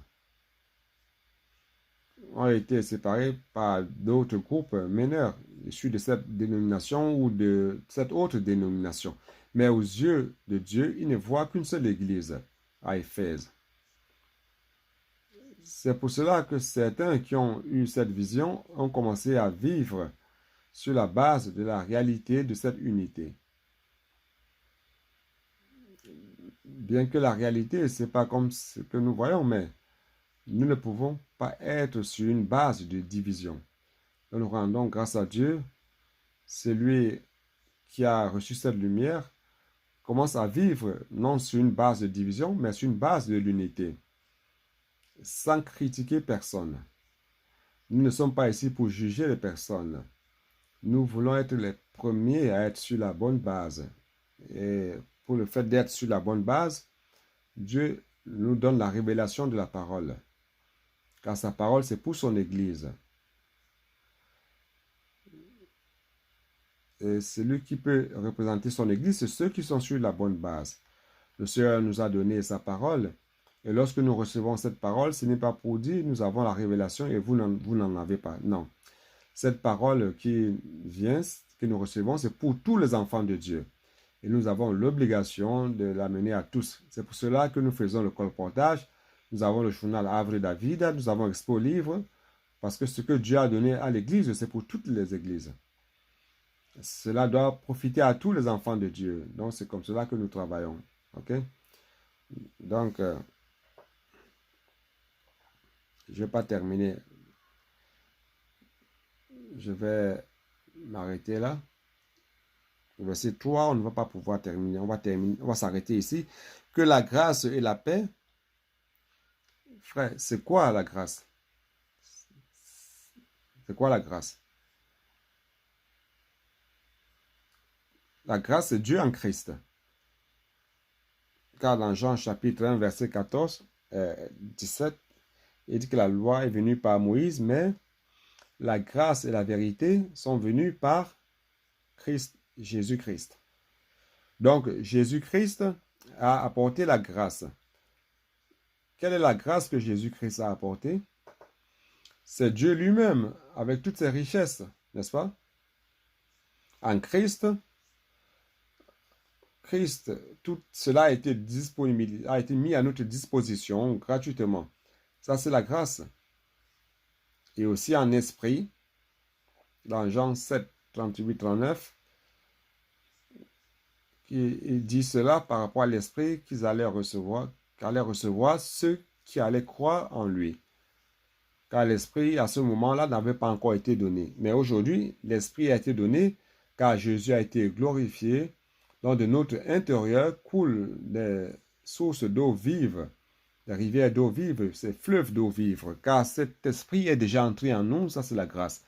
ont été séparés par d'autres groupes mineurs, issus de cette dénomination ou de cette autre dénomination. Mais aux yeux de Dieu, il ne voit qu'une seule église à Éphèse. C'est pour cela que certains qui ont eu cette vision ont commencé à vivre sur la base de la réalité de cette unité. Bien que la réalité, ce n'est pas comme ce que nous voyons, mais nous ne pouvons pas être sur une base de division. Nous rendons grâce à Dieu. Celui qui a reçu cette lumière commence à vivre non sur une base de division, mais sur une base de l'unité, sans critiquer personne. Nous ne sommes pas ici pour juger les personnes. Nous voulons être les premiers à être sur la bonne base. Et pour le fait d'être sur la bonne base, Dieu nous donne la révélation de la parole. Car sa parole, c'est pour son Église. Et celui qui peut représenter son Église, c'est ceux qui sont sur la bonne base. Le Seigneur nous a donné sa parole. Et lorsque nous recevons cette parole, ce n'est pas pour dire nous avons la révélation et vous n'en avez pas. Non. Cette parole qui vient, que nous recevons, c'est pour tous les enfants de Dieu. Et nous avons l'obligation de l'amener à tous. C'est pour cela que nous faisons le colportage. Nous avons le journal Havre David, nous avons Expo Livre, parce que ce que Dieu a donné à l'Église, c'est pour toutes les églises. Cela doit profiter à tous les enfants de Dieu. Donc, c'est comme cela que nous travaillons. OK? Donc, je ne vais pas terminer. Je vais m'arrêter là. Verset 3, on ne va pas pouvoir terminer. On va s'arrêter ici. Que la grâce et la paix. Frère, c'est quoi la grâce? C'est quoi la grâce? La grâce, c'est Dieu en Christ. Car dans Jean chapitre 1, verset 14, 17, il dit que la loi est venue par Moïse, mais la grâce et la vérité sont venues par Christ, Jésus-Christ. Donc, Jésus-Christ a apporté la grâce. Quelle est la grâce que Jésus-Christ a apportée? C'est Dieu lui-même, avec toutes ses richesses, n'est-ce pas? En Christ, tout cela a été mis à notre disposition gratuitement. Ça, c'est la grâce. Et aussi en esprit, dans Jean 7, 38, 39, il dit cela par rapport à l'esprit qu'ils allaient recevoir ceux qui allaient croire en lui. Car l'esprit, à ce moment-là, n'avait pas encore été donné. Mais aujourd'hui, l'esprit a été donné car Jésus a été glorifié Donc de notre intérieur coulent des sources d'eau vive, des rivières d'eau vive, ces fleuves d'eau vive, car cet esprit est déjà entré en nous, ça c'est la grâce.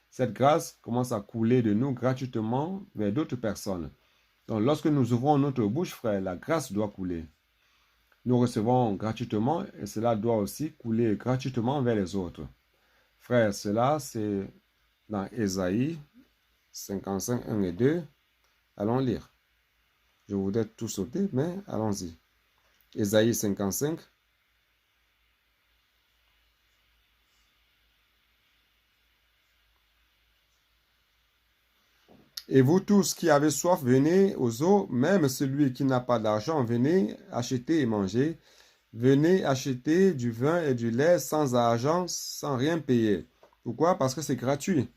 Cette grâce commence à couler de nous gratuitement vers d'autres personnes. Donc lorsque nous ouvrons notre bouche, frère, la grâce doit couler. Nous recevons gratuitement et cela doit aussi couler gratuitement vers les autres. Frère, cela c'est dans Ésaïe 55, 1 et 2. Allons lire. Je voudrais tout sauter, mais allons-y. Ésaïe 55. Et vous tous qui avez soif, venez aux eaux, même celui qui n'a pas d'argent, venez acheter et manger. Venez acheter du vin et du lait sans argent, sans rien payer. Pourquoi? Parce que c'est gratuit.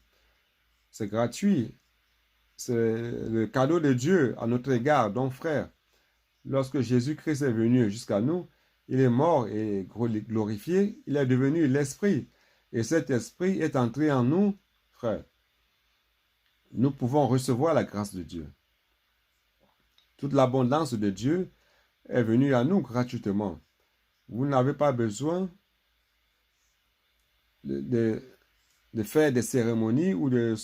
C'est gratuit. C'est le cadeau de Dieu à notre égard. Donc, frère, lorsque Jésus-Christ est venu jusqu'à nous, il est mort et glorifié, il est devenu l'Esprit. Et cet Esprit est entré en nous, frère. Nous pouvons recevoir la grâce de Dieu. Toute l'abondance de Dieu est venue à nous gratuitement. Vous n'avez pas besoin de faire des cérémonies ou de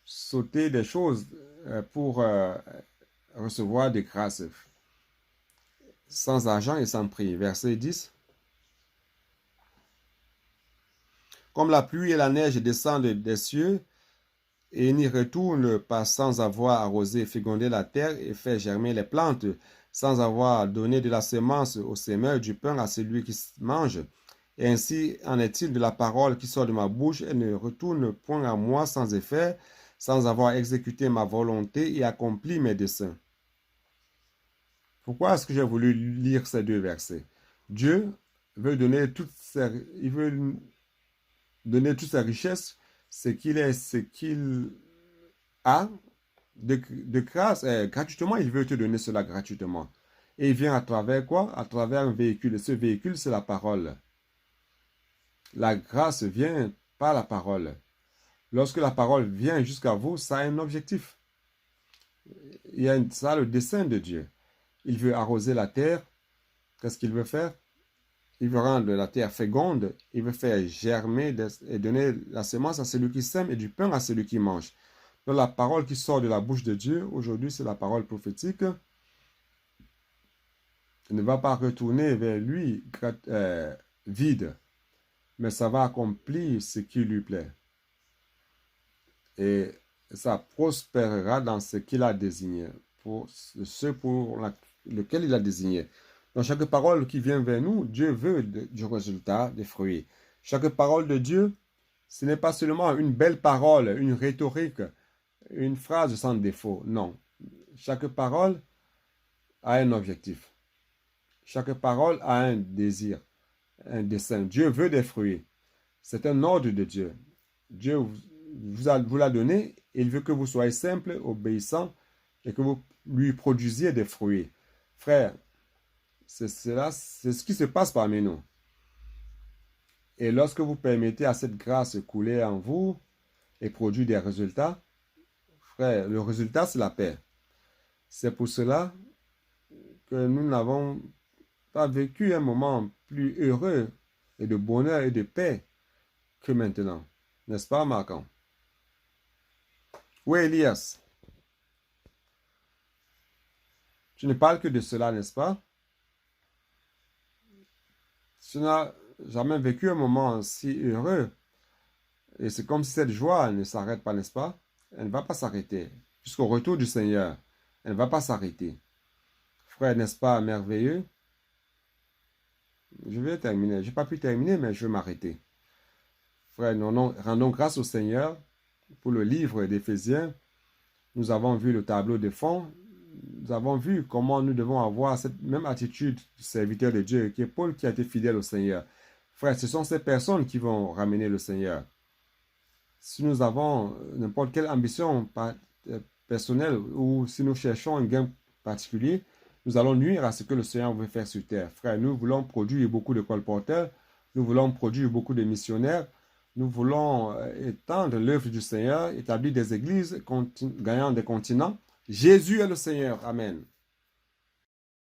sauter des choses pour recevoir des grâces. Sans argent et sans prix. Verset 10. Comme la pluie et la neige descendent des cieux et n'y retournent pas sans avoir arrosé, fécondé la terre et fait germer les plantes, sans avoir donné de la semence au semeur, du pain à celui qui mange. Et ainsi en est-il de la parole qui sort de ma bouche et ne retourne point à moi sans effet, sans avoir exécuté ma volonté et accompli mes desseins. Pourquoi est-ce que j'ai voulu lire ces deux versets? Dieu veut donner toutes ses richesses, ce qu'il est, ce qu'il a de grâce, gratuitement, il veut te donner cela gratuitement. Et il vient à travers quoi? À travers un véhicule. Et ce véhicule, c'est la parole. La grâce vient par la parole. Lorsque la parole vient jusqu'à vous, ça a un objectif. Ça a le dessein de Dieu. Il veut arroser la terre. Qu'est-ce qu'il veut faire? Il veut rendre la terre féconde. Il veut faire germer et donner la semence à celui qui sème et du pain à celui qui mange. Donc la parole qui sort de la bouche de Dieu, aujourd'hui c'est la parole prophétique, ne va pas retourner vers lui vide, mais ça va accomplir ce qui lui plaît. Et ça prospérera dans ce qu'il a désigné, pour lequel il a désigné. Donc chaque parole qui vient vers nous, Dieu veut du résultat, des fruits. Chaque parole de Dieu, ce n'est pas seulement une belle parole, une rhétorique, une phrase sans défaut. Non. Chaque parole a un objectif. Chaque parole a un désir, un dessein. Dieu veut des fruits. C'est un ordre de Dieu. Dieu vous l'a donné. Il veut que vous soyez simple, obéissant et que vous lui produisiez des fruits. Frère, c'est ce qui se passe parmi nous. Et lorsque vous permettez à cette grâce de couler en vous et produire des résultats, frère, le résultat, c'est la paix. C'est pour cela que nous n'avons pas vécu un moment plus heureux et de bonheur et de paix que maintenant. N'est-ce pas, Marquand? Oui, Elias. Tu ne parles que de cela, n'est-ce pas? Tu n'as jamais vécu un moment si heureux. Et c'est comme si cette joie ne s'arrête pas, n'est-ce pas? Elle ne va pas s'arrêter. Jusqu'au retour du Seigneur, elle ne va pas s'arrêter. Frère, n'est-ce pas merveilleux? Je vais terminer. Je n'ai pas pu terminer, mais je vais m'arrêter. Frère, nous rendons grâce au Seigneur pour le livre d'Éphésiens. Nous avons vu le tableau de fond. Nous avons vu comment nous devons avoir cette même attitude du serviteur de Dieu, qui est Paul, qui a été fidèle au Seigneur. Frère, ce sont ces personnes qui vont ramener le Seigneur. Si nous avons n'importe quelle ambition personnelle ou si nous cherchons un gain particulier, nous allons nuire à ce que le Seigneur veut faire sur terre. Frère, nous voulons produire beaucoup de colporteurs, nous voulons produire beaucoup de missionnaires, nous voulons étendre l'œuvre du Seigneur, établir des églises gagnant des continents. Jésus est le Seigneur. Amen.